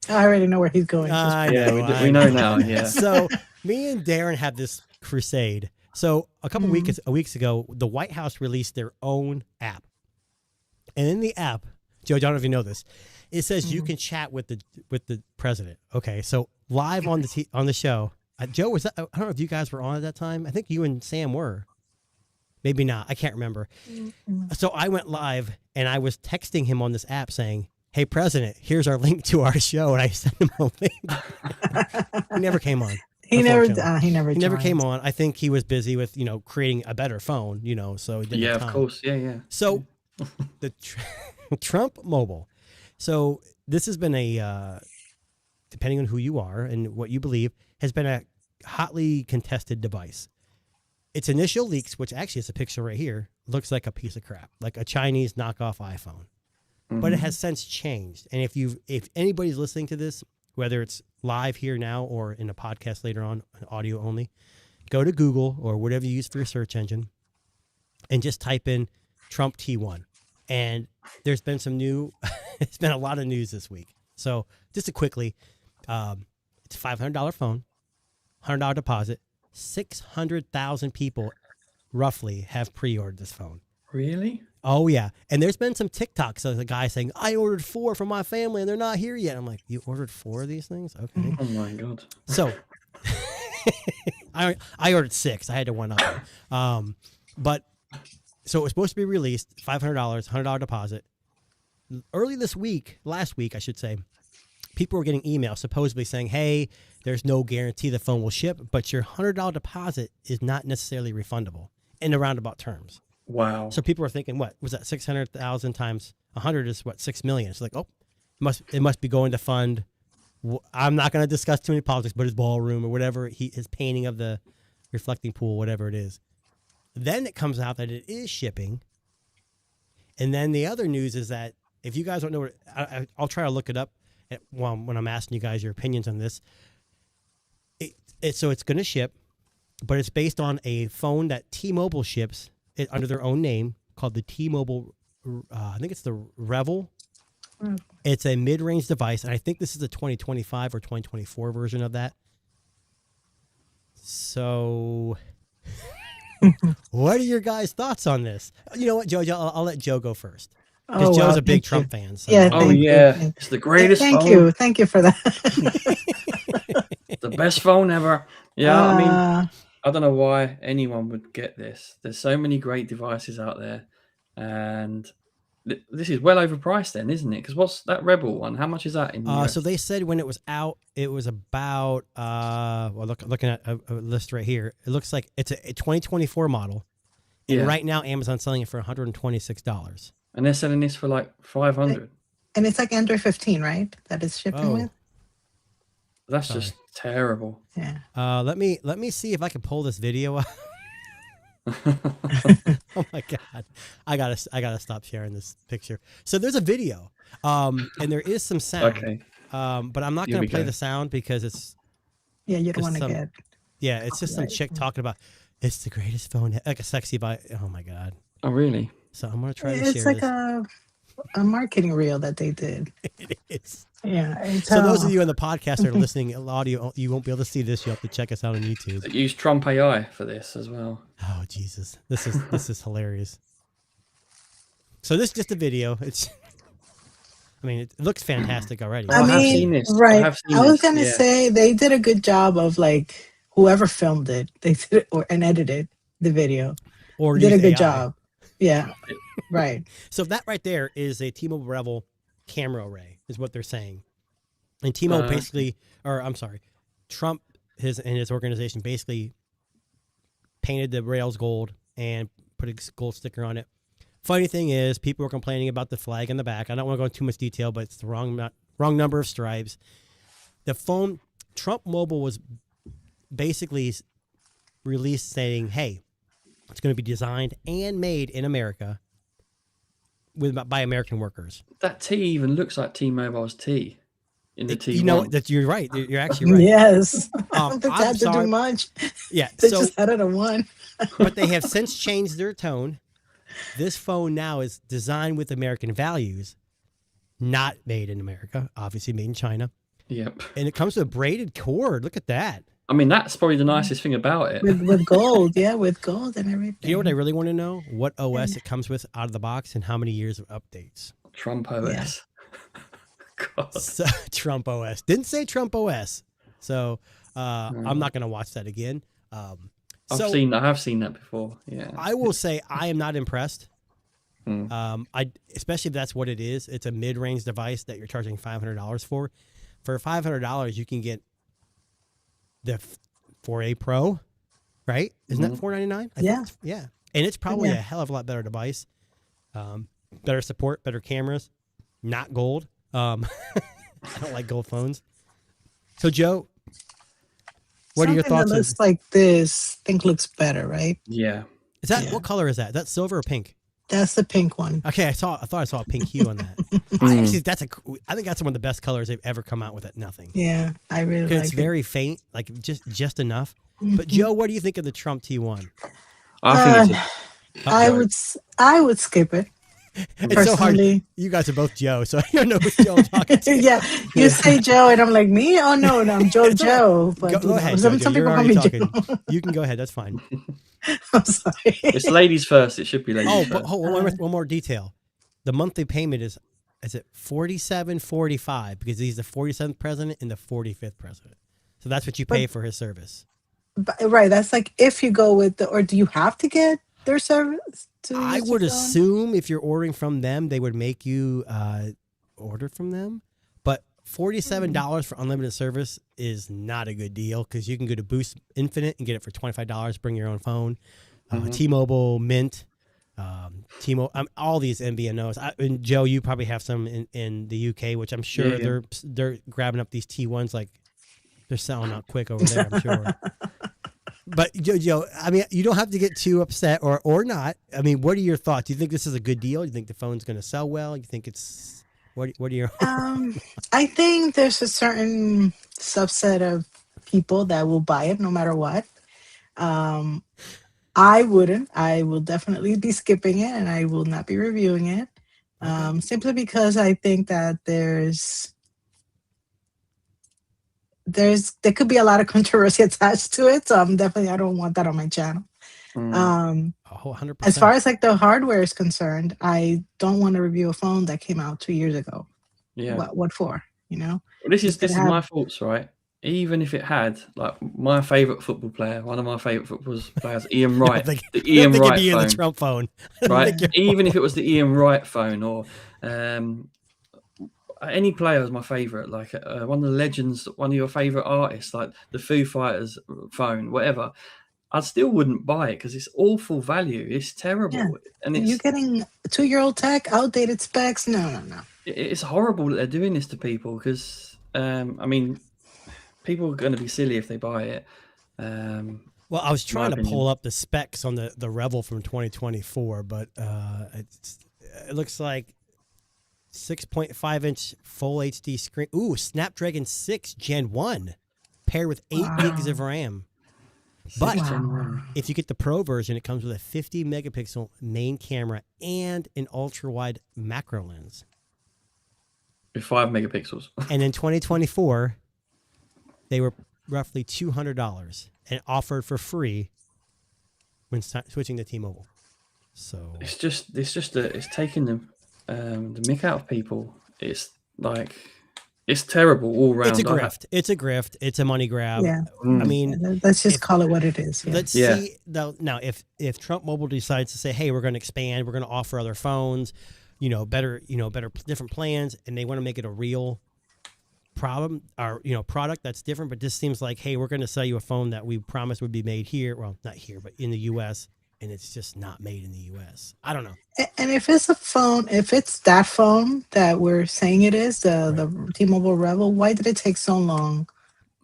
I already know where he's going. I Yeah, know, we know now. Yeah. So me and Darren have this crusade. So a couple weeks ago, the White House released their own app, and in the app, Joe, I don't know if you know this, it says you can chat with the president. Okay, so live on the show, Joe, was that, I don't know if you guys were on at that time. I think you and Sam were. Maybe not. I can't remember. So I went live and I was texting him on this app saying, "Hey, President, here's our link to our show." And I sent him a link. He never came on. He never He never came joined. on. I think he was busy with, creating a better phone, so he didn't Yeah, have of time. course. Yeah. So the Trump Mobile. So this has been a, depending on who you are and what you believe, has been a hotly contested device. Its initial leaks, which actually is a picture right here, looks like a piece of crap, like a Chinese knockoff iPhone. But it has since changed. And if anybody's listening to this, whether it's live here now or in a podcast later on, audio only, go to Google or whatever you use for your search engine and just type in Trump T1. And there's been it's been a lot of news this week. So just to quickly, it's a $500 phone, $100 deposit. 600,000 people roughly have pre-ordered this phone. Really? Oh yeah. And there's been some TikToks of the guy saying, "I ordered 4 for my family and they're not here yet." I'm like, "You ordered 4 of these things?" Okay. Oh my God. So I ordered 6. I had to one up it. But so it was supposed to be released, $500, $100 deposit. Last week, I should say, people were getting emails supposedly saying, "Hey, there's no guarantee the phone will ship, but your $100 deposit is not necessarily refundable," in the roundabout terms. Wow. So people were thinking, what was that? 600,000 times 100 is what, 6 million. It's like, oh, it must be going to fund. I'm not going to discuss too many politics, but his ballroom or whatever, his painting of the reflecting pool, whatever it is. Then it comes out that it is shipping. And then the other news is that if you guys don't know what, I'll try to look it up when I'm asking you guys your opinions on this. So it's going to ship, but it's based on a phone that T-Mobile ships under their own name called the T-Mobile, I think it's the Revel. It's a mid-range device, and I think this is a 2025 or 2024 version of that. So what are your guys' thoughts on this? You know what, Joe? I'll let Joe go first. Because Joe's a big Trump fan. So. Yeah. Oh yeah, it's the greatest Thank phone. Thank you for that. The best phone ever. Yeah, I mean, I don't know why anyone would get this. There's so many great devices out there, and this is well overpriced, then, isn't it? Because what's that Rebel one? How much is that in the US? So they said when it was out, it was about looking at a list right here, it looks like it's a 2024 model, and right now Amazon's selling it for $126. And they're selling this for like 500. And it's like Android 15, right? That is shipping with. That's just terrible. Yeah. Let me see if I can pull this video up. Oh my God. I gotta stop sharing this picture. So there's a video. And there is some sound. Okay. But I'm not gonna play the sound because it's you don't want to get. Yeah, it's just some chick talking about it's the greatest phone, like a sexy by. Oh my God. Oh really? So I'm gonna try to It's share like this. a marketing reel that they did. It is. Yeah. So those of you on the podcast that are listening audio, you won't be able to see this. You'll have to check us out on YouTube. They use Trump AI for this as well. Oh Jesus, this is hilarious. So this is just a video. It looks fantastic already. I have seen this. Right. I was going gonna say they did a good job of like whoever filmed it, they did and edited the video. Or did a used good AI. job. Yeah. Right. So that right there is a T-Mobile Revel camera array, is what they're saying. And T-Mobile Trump and his organization basically painted the rails gold and put a gold sticker on it. Funny thing is, people were complaining about the flag in the back. I don't want to go into too much detail, but it's the wrong number of stripes. The phone, Trump Mobile, was basically released saying, "Hey, it's going to be designed and made in America by American workers." That T even looks like T-Mobile's T in the T. You know that you're right. You're actually right. Yes. I don't think they I'm had to sorry. do much. Yeah. They So, just had it at one. but they have since changed their tone. This phone now is designed with American values, not made in America, obviously made in China. Yep. And it comes with a braided cord. Look at that. I mean, that's probably the nicest thing about it. With gold, with gold and everything. You know what I really want to know? What OS it comes with out of the box and how many years of updates. Trump OS. God. So, Trump OS. Didn't say Trump OS. So I'm not going to watch that again. I have seen that before. Yeah. I will say I am not impressed. Mm. Especially if that's what it is. It's a mid-range device that you're charging $500 for. For $500, you can get the 4A Pro, right? Isn't that $499? Yeah. Yeah. And it's probably a hell of a lot better device. Better support, better cameras, not gold. I don't like gold phones. So, Joe, what are your thoughts? That looks like this, I think looks better, right? Yeah. Is that what color is that? Is that silver or pink? That's the pink one. Okay, I thought I saw a pink hue on that. I think that's one of the best colors they've ever come out with at nothing. Yeah, I really like it. It's very faint, like just enough. But Joe, what do you think of the Trump T1? I think I would skip it. It's so hard. You guys are both Joe, so I don't know who's Joe I'm talking to. Yeah, you say Joe, and I'm like, me? Oh, no, I'm Joe. But go ahead, some Joe, people call me Joe. You can go ahead. That's fine. I'm sorry. It's ladies first. It should be ladies first. But one more detail. The monthly payment is it $47.45 because he's the 47th president and the 45th president. So that's what you pay for his service. Right. That's like if you go with or do you have to get their service? I would assume if you're ordering from them, they would make you order from them. But $47 for unlimited service is not a good deal because you can go to Boost Infinite and get it for $25. Bring your own phone. T-Mobile, Mint, T-Mobile, all these MVNOs. And Joe, you probably have some in the UK, which I'm sure they're grabbing up these T1s like they're selling out quick over there. I'm sure. But Joe, I mean, you don't have to get too upset or not. I mean, what are your thoughts? Do you think this is a good deal? Do you think the phone's going to sell well? You think it's what are your? I think there's a certain subset of people that will buy it no matter what. I wouldn't. I will definitely be skipping it, and I will not be reviewing it. Simply because I think that there could be a lot of controversy attached to it. So I don't want that on my channel. 100%. As far as like the hardware is concerned, I don't want to review a phone that came out 2 years ago. Yeah. What for? You know? Well, this is my thoughts, right? Even if it had like my favorite football player, one of my favorite football players, Ian Wright, the Ian Wright phone, the Trump phone, right? Even if it was the Ian Wright phone or any player is my favorite, like one of the legends, one of your favorite artists, like the Foo Fighters phone, whatever. I still wouldn't buy it because it's awful value. It's terrible, and you're getting 2-year-old tech, outdated specs. No. It's horrible that they're doing this to people because, I mean, people are going to be silly if they buy it. Well, I was trying to pull up the specs on the Revel from 2024, but it looks like 6.5-inch full HD screen. Ooh, Snapdragon 6 Gen 1 paired with 8 gigs of RAM. But if you get the Pro version, it comes with a 50 megapixel main camera and an ultra wide macro lens. With 5 megapixels. And in 2024, they were roughly $200 and offered for free when switching to T-Mobile. So it's taking the mick out of people. It's like it's terrible all around. It's a grift. It's a grift. It's a money grab. Yeah. I mean, let's just call it what it is. Yeah. Let's see. Now, if Trump Mobile decides to say, "Hey, we're going to expand. We're going to offer other phones, better different plans," and they want to make it a real problem or product that's different, but this seems like, hey, we're going to sell you a phone that we promised would be made here. Well, not here, but in the U.S. and it's just not made in the U.S. I don't know. And if it's that phone that we're saying it is, the T-Mobile Revel, why did it take so long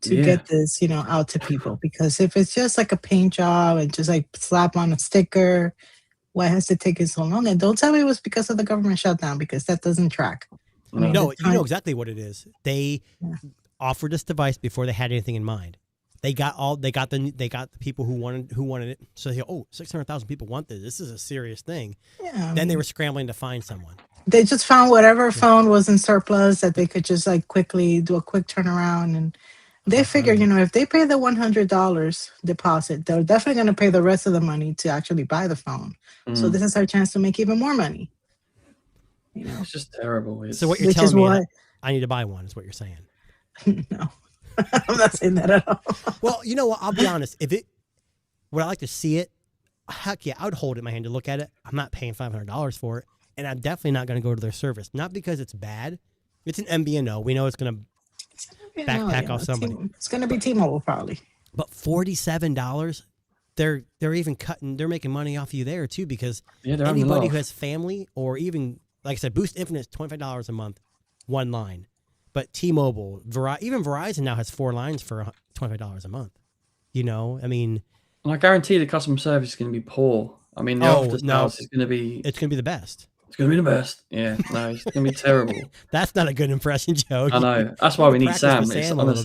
to get this, out to people? Because if it's just like a paint job and just like slap on a sticker, why has it taken so long? And don't tell me it was because of the government shutdown, because that doesn't track. No, you know exactly what it is. They offered this device before they had anything in mind. They got the people who wanted it. So they go, 600,000 people want this. This is a serious thing. Yeah, then they were scrambling to find someone. They just found whatever phone was in surplus that they could just like quickly do a quick turnaround, and they figured, if they pay the $100 deposit, they're definitely going to pay the rest of the money to actually buy the phone. So this is our chance to make even more money. It's just terrible. So what you're telling me, I need to buy one, is what you're saying. No. I'm not saying that at all. Well, you know what? I'll be honest. Would I like to see it? Heck yeah, I would hold it in my hand to look at it. I'm not paying $500 for it, and I'm definitely not going to go to their service. Not because it's bad. It's an MVNO. We know it's going to backpack off somebody. It's going to be T-Mobile probably. But $47, they're even cutting. They're making money off you there too, because Yeah, they're having a anybody laugh. who has family, or even like I said, Boost Infinite is $25 a month, one line. But T-Mobile, even Verizon now has 4 lines for $25 a month. You know, I mean, And I guarantee the customer service is going to be poor. I mean, the Oh, after no. sales is going to be. it's going to be the best. It's going to be the best. Yeah, no, it's going to be terrible. That's not a good impression, Joe. I know. That's why we need Practice Sam. with It's Sam a little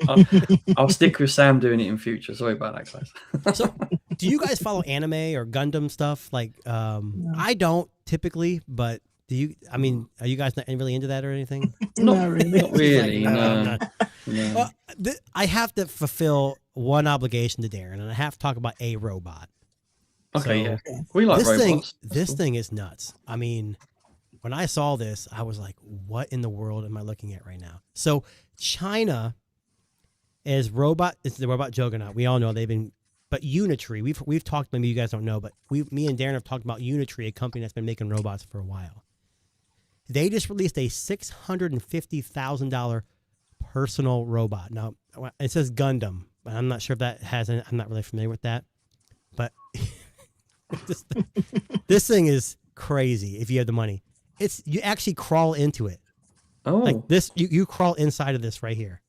honestly, I'll stick with Sam doing it in future. Sorry about that, guys. So, do you guys follow anime or Gundam stuff? Like, I don't typically, but do you? I mean, are you guys not really into that or anything? Not really. Not really. Like, no. I'm not. No. Well, I have to fulfill one obligation to Darren, and I have to talk about a robot. Okay, So, yeah. We like this robots. thing, That's this cool. thing is nuts. I mean, when I saw this, I was like, "What in the world am I looking at right now?" So, China is the robot juggernaut. We all know they've been, but Unitree. We've talked. Maybe you guys don't know, but me and Darren have talked about Unitree, a company that's been making robots for a while. They just released a $650,000 personal robot. Now it says Gundam, but I'm not sure if that has. I'm not really familiar with that, but this thing is crazy. If you have the money, you actually crawl into it. Oh, Like this, you crawl inside of this right here,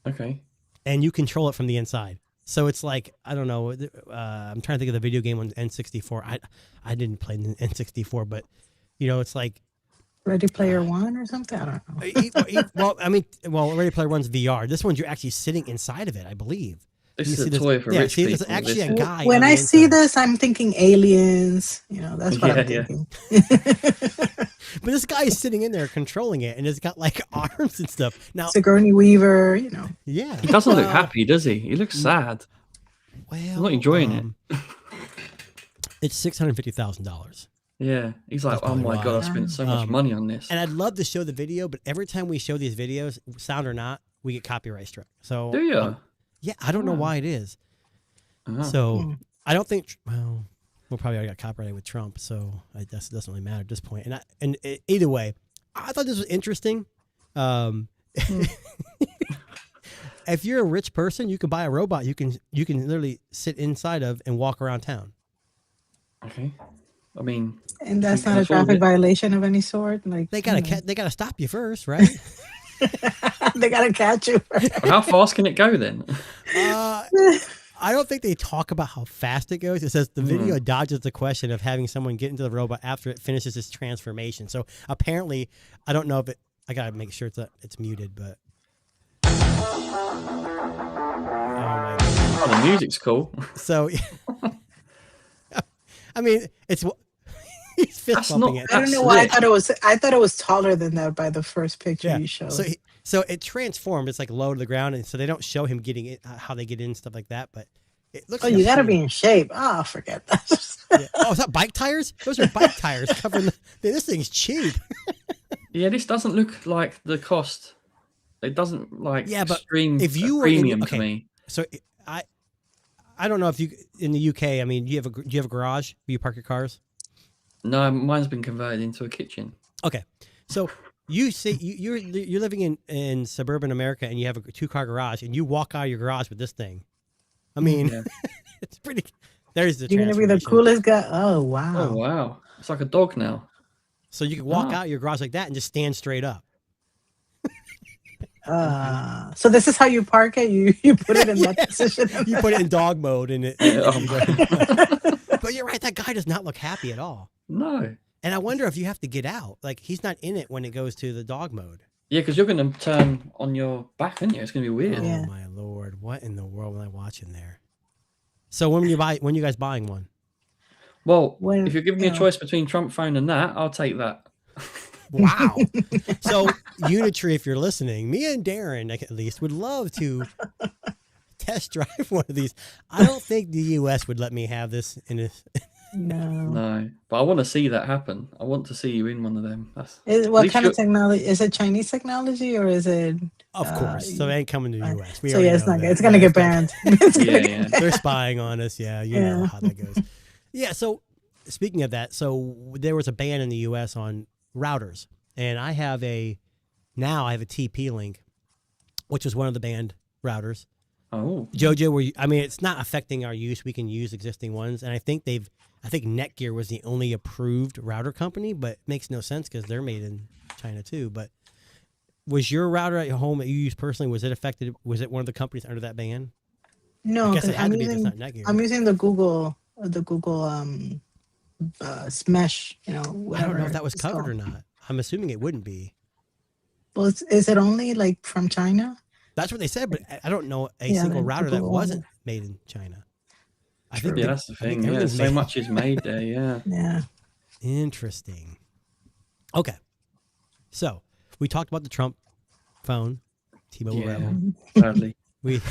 okay. and you control it from the inside. So it's like, I don't know. I'm trying to think of the video game on N64. I didn't play the N64, but you know, it's like Ready Player One or something? I don't know. Ready Player One's VR. This one's you're actually sitting inside of it, I believe. This You is see a this- toy for yeah, rich see, people. there's actually this a is- guy. When on I the see inside. this, I'm thinking aliens. You know, that's what I'm Yeah, yeah. thinking. But this guy is sitting in there controlling it, and it's got like arms and stuff. Now, Sigourney Weaver, you know. yeah, He doesn't look Well, happy, does he? He looks sad. Well, not enjoying it. It's $650,000, Yeah. He's like, That's oh probably my why. God, I spent so much Um, money on this. and I'd love to show the video, but every time we show these videos, sound or not, we get copyright struck. So Do you? yeah, I don't know Oh. why it is. Uh-huh. So I don't think. Well, we'll probably already got copyrighted with Trump, so it doesn't really matter at this point. Either way, I thought this was interesting. If you're a rich person, you can buy a robot. You can literally sit inside of and walk around town. Okay. I mean, And that's You can not a afford traffic it. violation of any sort. Like They you gotta know. they gotta stop you first, right? They gotta catch you. how fast can it go then? I don't think they talk about how fast it goes. It says the video dodges the question of having someone get into the robot after it finishes its transformation. So apparently, I don't know if I gotta make sure it's muted, but. Oh my Oh, the music's cool. So, I mean, it's he's fist That's bumping not- it. I don't know why I thought it was. I thought it was taller than that by the first picture you showed. So it transformed. It's like low to the ground, and so they don't show him getting it, how they get in and stuff like that. But it looks. Oh, like you a gotta pretty- be in shape. Oh, forget that. Yeah. Oh, is that bike tires? Those are bike tires covering. This thing's cheap. Yeah, this doesn't look like the cost. It doesn't like Yeah, but extreme if you were in- premium okay. to me. So I don't know if you in the UK. I mean, do you have a garage where you park your cars? No, mine's been converted into a kitchen. Okay, so you say you're living in suburban America and you have a 2-car garage and you walk out of your garage with this thing. I mean, Yeah. it's pretty. There's the. You're gonna be the transformation. coolest guy. Oh wow. Oh wow, it's like a dog now. So you can walk Wow. out of your garage like that and just stand straight up. So this is how you park it. You put it in that position. You put it in dog mode and it. Yeah, But you're right. That guy does not look happy at all. No. And I wonder if you have to get out. Like he's not in it when it goes to the dog mode. Yeah, because you're going to turn on your back, aren't you? It's going to be weird. Yeah. Oh my lord! What in the world am I watching there? So when you guys buying one? Well, When- if you're giving me a yeah. choice between Trump phone and that, I'll take that. Wow. So Unitree, if you're listening, me and Darren like, at least would love to test drive one of these. I don't think the U.S. would let me have this in a. No. No, but I want to see that happen. I want to see you in one of them. That's What least kind of you're- technology? Is it Chinese technology or is it Of course. So they ain't coming to the U.S. We so already yeah, it's know not. that. It's gonna Yeah, get banned. It's gonna Yeah, get yeah. banned. They're spying on us. Yeah, you know Yeah. how that goes. Yeah. So speaking of that, so there was a ban in the U.S. on routers, and I have a TP Link, which is one of the banned routers. Oh, Jojo, I mean, it's not affecting our use. We can use existing ones, and I think Netgear was the only approved router company, but it makes no sense because they're made in China too. But was your router at your home that you use personally? Was it affected? Was it one of the companies under that ban? I No, guess because it had to be if it's not Netgear. I'm using the Google Mesh. You know, I whatever don't know if that was it's covered called. or not. I'm assuming it wouldn't be. Well, is it only like from China? That's what they said, but I don't know a Yeah, single the router that Google one. wasn't made in China. I True. think yeah, that's the I think thing. Yeah, everything's so made. much is made there. Yeah. Yeah. Interesting. Okay, so we talked about the Trump phone, T-Mobile Yeah. Rebel. Sadly. We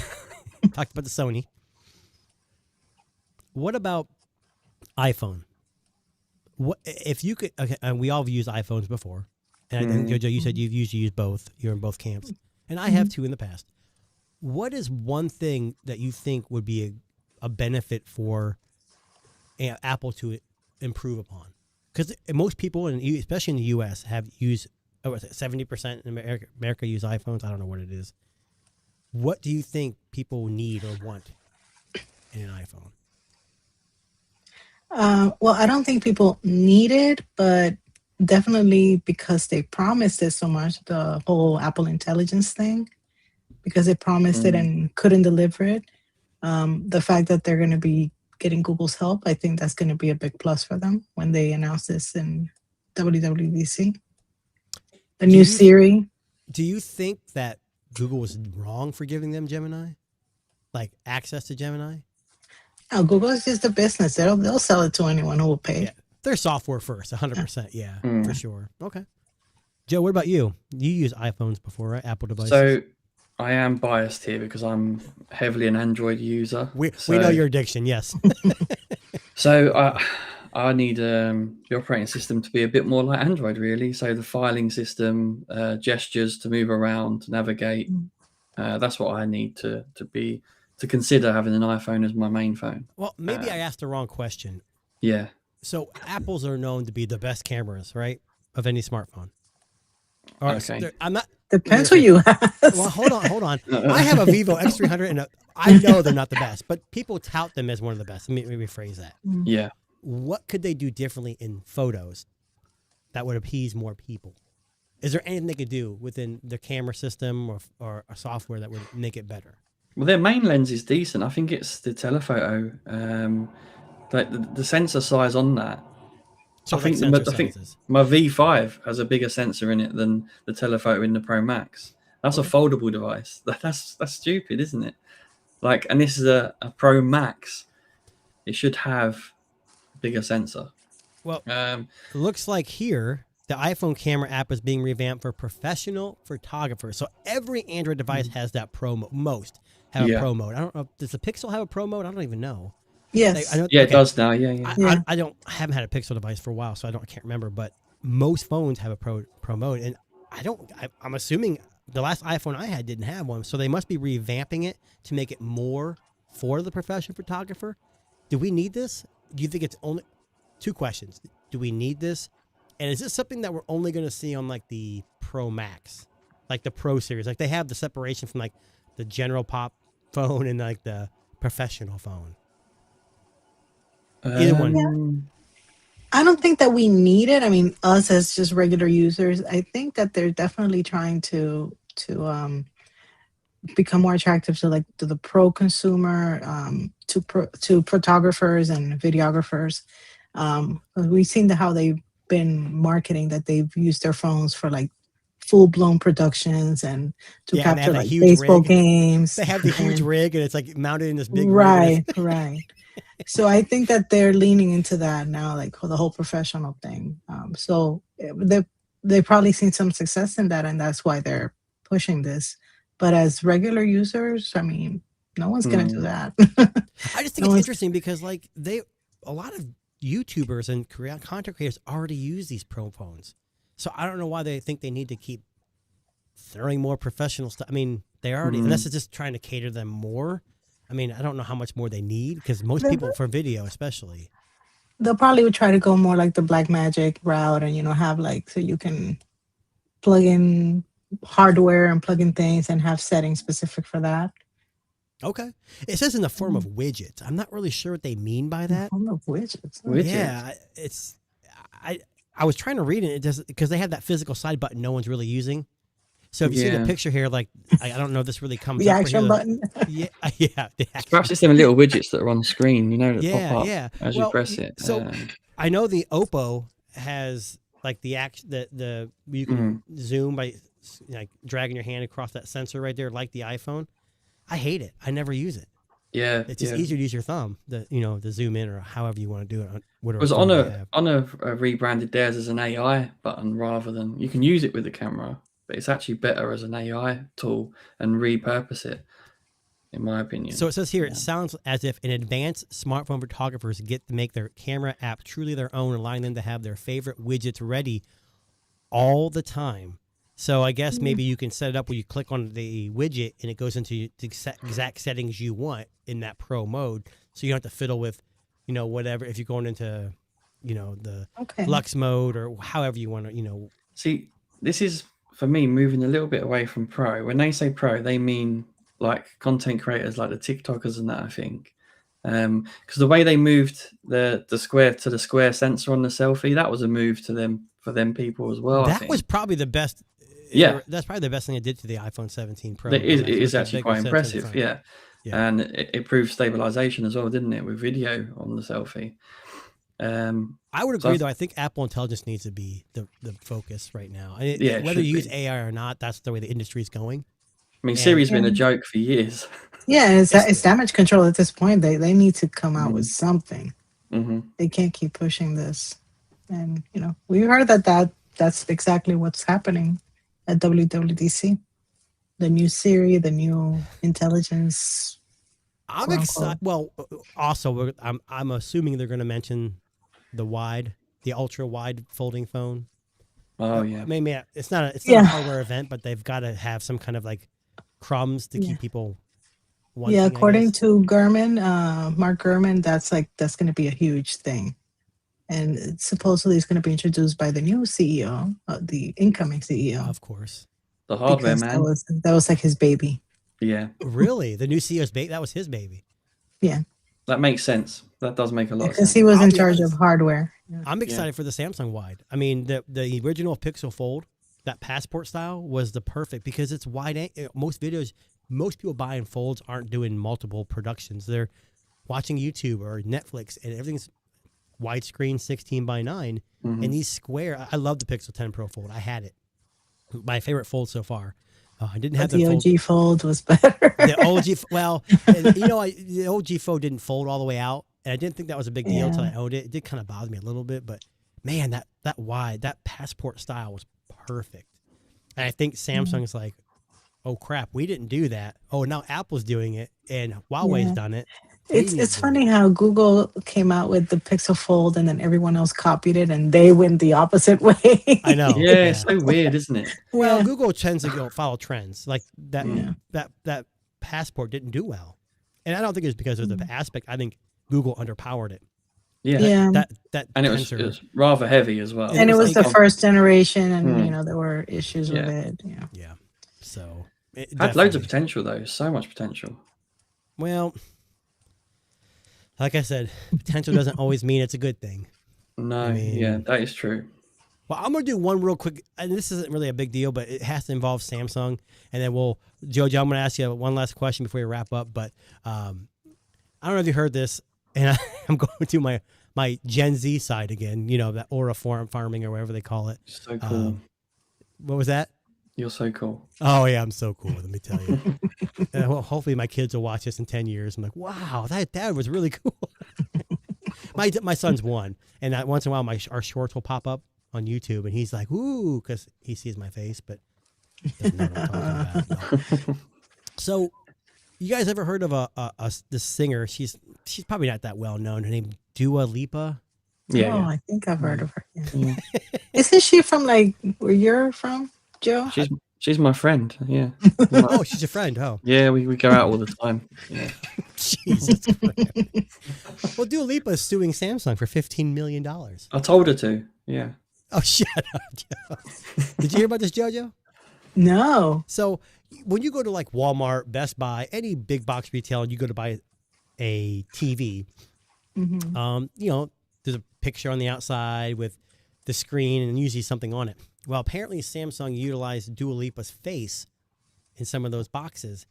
talked about the Sony. What about iPhone? What if you could? Okay, and we all have used iPhones before, and I think Jojo, you said you've usually used both. You're in both camps, and I have too in the past. What is one thing that you think would be a benefit for Apple to improve upon? Because most people, especially in the U.S., have used 70% in America use iPhones. I don't know what it is. What do you think people need or want in an iPhone? Well, I don't think people need it, but definitely because they promised it so much, the whole Apple Intelligence thing, because they promised it and couldn't deliver it. The fact that they're going to be getting Google's help, I think that's going to be a big plus for them when they announce this in WWDC. The new Siri. Do you think that Google was wrong for giving them Gemini? Like access to Gemini? Oh, Google is just a business. They'll sell it to anyone who will pay. Yeah. They're software first, 100%. Yeah, for sure. Okay. Joe, what about you? You use iPhones before, right? Apple devices. So I am biased here because I'm heavily an Android user. We know your addiction, yes. So I need the operating system to be a bit more like Android, really. So the filing system, gestures to move around, to navigate. That's what I need to consider having an iPhone as my main phone. Well, maybe I asked the wrong question. Yeah. So Apples are known to be the best cameras, right, of any smartphone. All right, Okay. I'm not. Depends who you have. Well, hold on. I have a Vivo X300, and I know they're not the best, but people tout them as one of the best. Let me rephrase that. Yeah. What could they do differently in photos that would appease more people? Is there anything they could do within the camera system or a software that would make it better? Well, their main lens is decent. I think it's the telephoto, like the sensor size on that. So I think my V5 has a bigger sensor in it than the telephoto in the Pro Max. That's a foldable device. That's stupid, isn't it? Like, and this is a Pro Max. It should have a bigger sensor. Well, it looks like here the iPhone camera app is being revamped for professional photographers. So every Android device has that pro mode. Most have a pro mode. I don't know. Does the Pixel have a pro mode? I don't even know. Yes. It does now. Yeah. I haven't had a Pixel device for a while, so I can't remember. But most phones have a pro mode, and I'm assuming the last iPhone I had didn't have one, so they must be revamping it to make it more for the professional photographer. Do we need this? Do you think it's only? Two questions. Do we need this? And is this something that we're only going to see on like the Pro Max, like the Pro series? Like they have the separation from like the general pop phone and like the professional phone. Either one. Yeah. I don't think that we need it. I mean, us as just regular users, I think that they're definitely trying to become more attractive to the pro consumer, to photographers and videographers. We've seen how they've been marketing that they've used their phones for like full-blown productions and to capture like baseball games. They have the huge rig and it's like mounted in this big rig. Right. So I think that they're leaning into that now, like the whole professional thing. So they've probably seen some success in that, and that's why they're pushing this. But as regular users, I mean, no one's going to do that. I just think it's interesting because like a lot of YouTubers and content creators already use these pro phones. So I don't know why they think they need to keep throwing more professional stuff. I mean, they already, unless it's just trying to cater them more. I mean, I don't know how much more they need because most people, for video especially. They'll probably would try to go more like the Blackmagic route and, have like, so you can plug in hardware and plug in things and have settings specific for that. Okay. It says in the form of widgets. I'm not really sure what they mean by that. Form of widgets. Oh. Yeah, I was trying to read it. It does because they have that physical side button no one's really using. So if you see the picture here, like I don't know if this really comes The up action button. Yeah. Perhaps it's them little widgets that are on the screen, that pop up as you press it. So I know the Oppo has like the you can zoom by like dragging your hand across that sensor right there, like the iPhone. I hate it. I never use it. Yeah, it's just easier to use your thumb, to zoom in or however you want to do it. It was Honor rebranded theirs as an AI button rather than you can use it with the camera, but it's actually better as an AI tool and repurpose it, in my opinion. So it says here, it sounds as if an advanced smartphone photographers get to make their camera app truly their own, allowing them to have their favorite widgets ready all the time. So I guess maybe you can set it up where you click on the widget and it goes into the exact settings you want in that pro mode. So you don't have to fiddle with, whatever, if you're going into, the Lux mode or however you want to, See, this is, for me, moving a little bit away from pro. When they say pro, they mean like content creators like the TikTokers and that, I think. Because the way they moved the square to the square sensor on the selfie, that was a move to them for them people as well. That was probably the best. Yeah, that's probably the best thing it did to the iPhone 17 Pro. It is actually quite impressive. Yeah. And it improved stabilization as well, didn't it, with video on the selfie? I would agree, though. I think Apple Intelligence needs to be the focus right now. Whether you use AI or not, that's the way the industry is going. I mean, Siri's been a joke for years. Yeah, it's damage control at this point. They need to come out with something. They can't keep pushing this. And, we heard that's exactly what's happening at WWDC. The new Siri, the new intelligence. I'm excited. Well, also, I'm assuming they're going to mention the ultra wide folding phone. Oh yeah. Maybe it's not a hardware event, but they've got to have some kind of like crumbs to keep people. Yeah, according to Gurman, Mark Gurman, that's going to be a huge thing, and supposedly it's going to be introduced by the new CEO, the incoming CEO, of course. The hardware man. That was like his baby. Yeah. Really? The new CEO's baby? That was his baby. Yeah. That makes sense. That does make a lot of sense. Because he was in charge of hardware. Yeah. I'm excited for the Samsung Wide. I mean, the original Pixel Fold, that Passport style, was the perfect because it's wide. Most people buying folds aren't doing multiple productions. They're watching YouTube or Netflix, and everything's widescreen 16:9. And these square. I love the Pixel 10 Pro Fold. I had it. My favorite fold so far. I didn't have the OG fold was better. The OG Fold didn't fold all the way out, and I didn't think that was a big deal until I owned it. It did kind of bother me a little bit, but man, that wide, that Passport style was perfect. And I think Samsung's like, oh crap, we didn't do that. Oh, now Apple's doing it, and Huawei's done it. It's funny how Google came out with the Pixel Fold and then everyone else copied it and they went the opposite way. I know. Yeah, it's so weird, isn't it? Well, Google tends to follow trends. Like that Passport didn't do well. And I don't think it's because of the aspect. I think Google underpowered it. Yeah. That and it was rather heavy as well. And it was the first generation and there were issues with it. Yeah. So it had loads of potential though. So much potential. Well, like I said, potential doesn't always mean it's a good thing. No, that is true. Well, I'm going to do one real quick, and this isn't really a big deal, but it has to involve Samsung. And then Jojo, I'm going to ask you one last question before we wrap up. But I don't know if you heard this, and I'm going to my Gen Z side again, that Aura farming or whatever they call it. So cool. What was that? You're so cool. Oh, yeah, I'm so cool, let me tell you. Well, hopefully my kids will watch this in 10 years. I'm like, wow, that was really cool. My son's 1, and once in a while our shorts will pop up on YouTube, and he's like, ooh, because he sees my face, but doesn't know what I'm talking about. No. So, you guys ever heard of this singer? She's probably not that well known. Her name Dua Lipa. Yeah. I think I've heard of her. Yeah. Isn't she from where you're from, Joe? She's my friend. Yeah. Oh, she's a friend. Oh, Yeah, we go out all the time. Yeah. Jesus Christ. Well, Dua Lipa is suing Samsung for $15 million. I told her to. Yeah. Oh, shut up, Joe. Did you hear about this, JoJo? No. So when you go to like Walmart, Best Buy, any big box retail, and you go to buy a TV, you know, there's a picture on the outside with the screen and usually something on it. Well, apparently Samsung utilized Dua Lipa's face in some of those boxes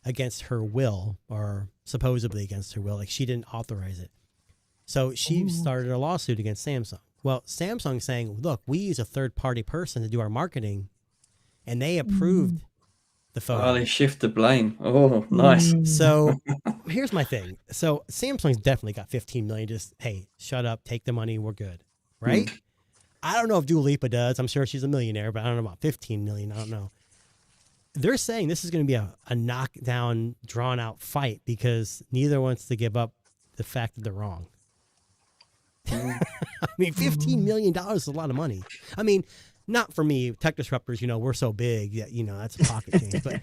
against her will, or supposedly against her will. Like she didn't authorize it. So she started a lawsuit against Samsung. Well, Samsung's saying, look, we use a third-party person to do our marketing, and they approved the photo. Oh, they shift the blame. Oh, nice. So here's my thing. So Samsung's definitely got 15 million. Just, hey, shut up, take the money, we're good. Right? I don't know if Dua Lipa does. I'm sure she's a millionaire, but I don't know about 15 million. I don't know. They're saying this is going to be a knockdown, drawn out fight because neither wants to give up the fact that they're wrong. I mean, $15 million is a lot of money. I mean, not for me, Tech Disruptors, you know, we're so big that, you know, that's a pocket change. But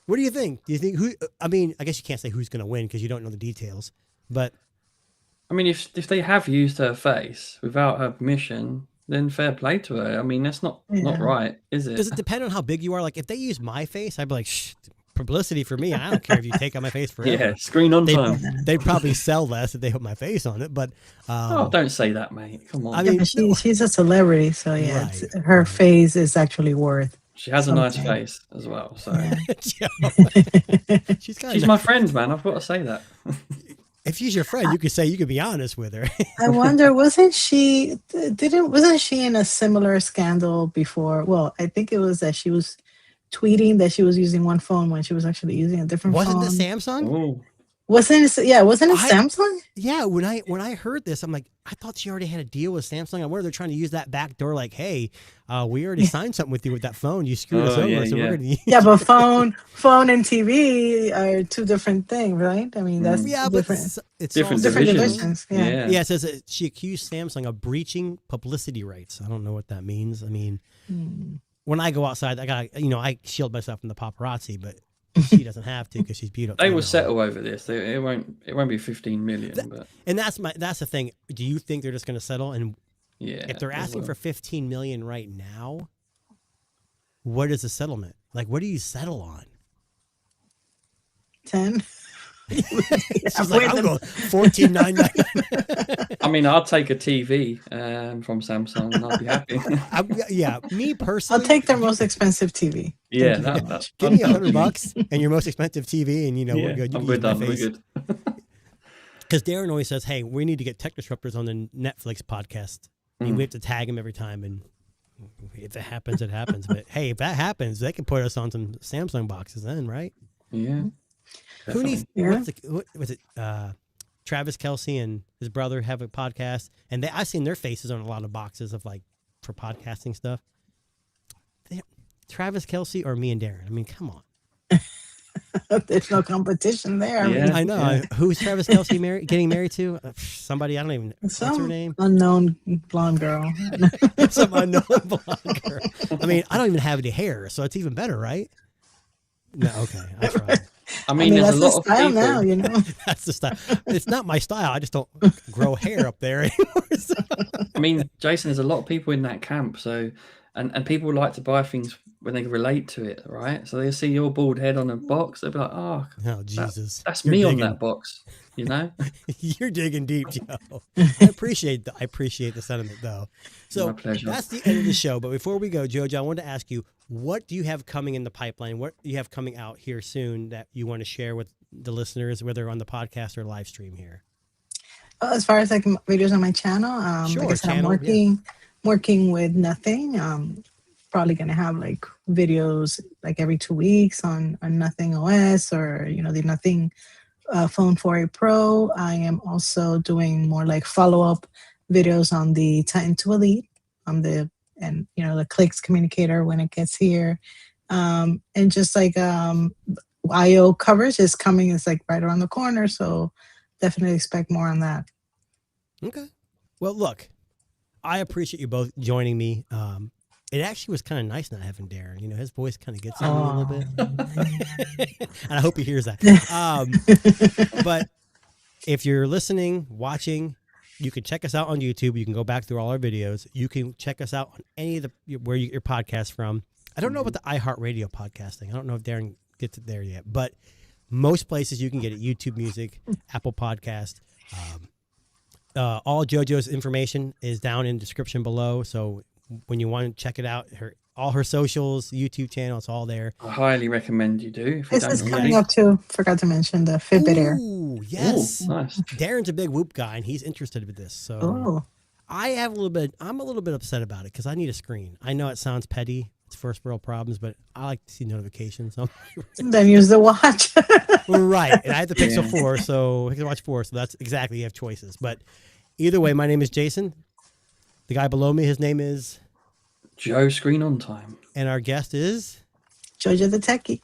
what do you think? Do you think I mean, I guess you can't say who's going to win because you don't know the details. But I mean, if they have used her face without her permission, then fair play to her. I mean, that's not right, is it? does it depend on how big you are? Like, if they use my face, I'd be like, shh, publicity for me. I don't care if you take out my face forever. Yeah, screen on time. They'd probably sell less if they put my face on it. But oh, don't say that, mate. Come on. I mean, she's a celebrity, so yeah, Right. her face is actually worth. She has a nice something. face as well. So she's my friend, man. I've got to say that. If she's your friend, you could say, you could be honest with her. I wonder, wasn't she in a similar scandal before? Well, I think it was that she was tweeting that she was using one phone when she was actually using a different Wasn't phone. it Samsung? Oh, Wasn't it Samsung? Yeah, when I heard this, I'm like, I thought she already had a deal with Samsung. I wonder if they're trying to use that back door, like, hey, we already signed something with you with that phone. You screwed us over, yeah, so yeah. we're going to use Yeah, but phone and TV are two different things, right? I mean, that's Yeah, but different. it's different also- Different divisions. divisions. Yeah. Yeah, it says that she accused Samsung of breaching publicity rights. I don't know what that means. I mean, when I go outside, I shield myself from the paparazzi, but she doesn't have to because she's beautiful. They will settle over this. It won't be 15 million, but And that's the thing. Do you think they're just going to settle? And yeah. if they're they asking will. for 15 million right now, what is the settlement? Like, what do you settle on? 10. She's like, I'll go 14,999. I mean, I'll take a TV from Samsung and I'll be happy. Yeah, me I'll personally. take their most expensive TV. Yeah, Thank you very that, much. Give me $100 and your most expensive TV, and yeah, we're good. You can we're use my done. We're face. good. Because Darren always says, "Hey, we need to get Tech Disruptors on the Netflix podcast." And we have to tag him every time, and if it happens, it happens. But hey, if that happens, they can put us on some Samsung boxes then, right? Yeah. Who needs? Yeah. What was it? Travis Kelce and his brother have a podcast, and I've seen their faces on a lot of boxes of like for podcasting stuff. Travis Kelce or me and Darren? I mean, come on. There's no competition there. I mean, Yeah. I know. Who's Travis Kelce getting married to? Somebody I don't even. What's her some name? unknown blonde girl. Some unknown blonde girl. I mean, I don't even have any hair, so it's even better, right? No, okay, I tried. I mean, there's that's a the lot of style people. now, you know. That's the style. It's not my style. I just don't grow hair up there anymore. So. I mean, Jason, there's a lot of people in that camp. So, and people like to buy things when they relate to it, right? So they see your bald head on a box, they'll be like, "Oh, Oh Jesus, that's You're me on digging- that box," you know. You're digging deep, Joe. I appreciate the sentiment, though. So My pleasure. that's the end of the show. But before we go, Jojo, I wanted to ask you, what do you have coming in the pipeline? What do you have coming out here soon that you want to share with the listeners, whether on the podcast or live stream here? As far as like videos on my channel, Sure, like I said, channel, I'm working with Nothing. Probably gonna have like videos like every 2 weeks on Nothing OS or the Nothing Phone 4a Pro. I am also doing more like follow-up videos on the Titan 2 Elite, on the clicks communicator when it gets here, and just like IO coverage is coming. It's like right around the corner, so definitely expect more on that. Okay. Well, look, I appreciate you both joining me. it actually was kind of nice not having Darren. You know, his voice kind of gets on me a little bit. And I hope he hears that. But if you're listening, watching, you can check us out on YouTube. You can go back through all our videos. You can check us out on any of the where you get your podcast from. I don't know about the iHeartRadio podcasting. I don't know if Darren gets it there yet, but most places you can get it. YouTube Music, Apple Podcast. All JoJo's information is down in the description below. So when you want to check it out, all her socials, YouTube channel, it's all there. I highly recommend you do. If you This don't is already. coming up too. Forgot to mention the Fitbit Air. Ooh, yes. Ooh, nice. Darren's a big Whoop guy, and he's interested with this. So Oh, I'm a little bit upset about it because I need a screen. I know it sounds petty. It's first world problems, but I like to see notifications. So then use the watch. right. And I have the Pixel Yeah. 4, so I can watch 4. So that's exactly, you have choices. But either way, my name is Jason. The guy below me, his name is, Joe Screen on Time. and our guest is. Jojo the Techie.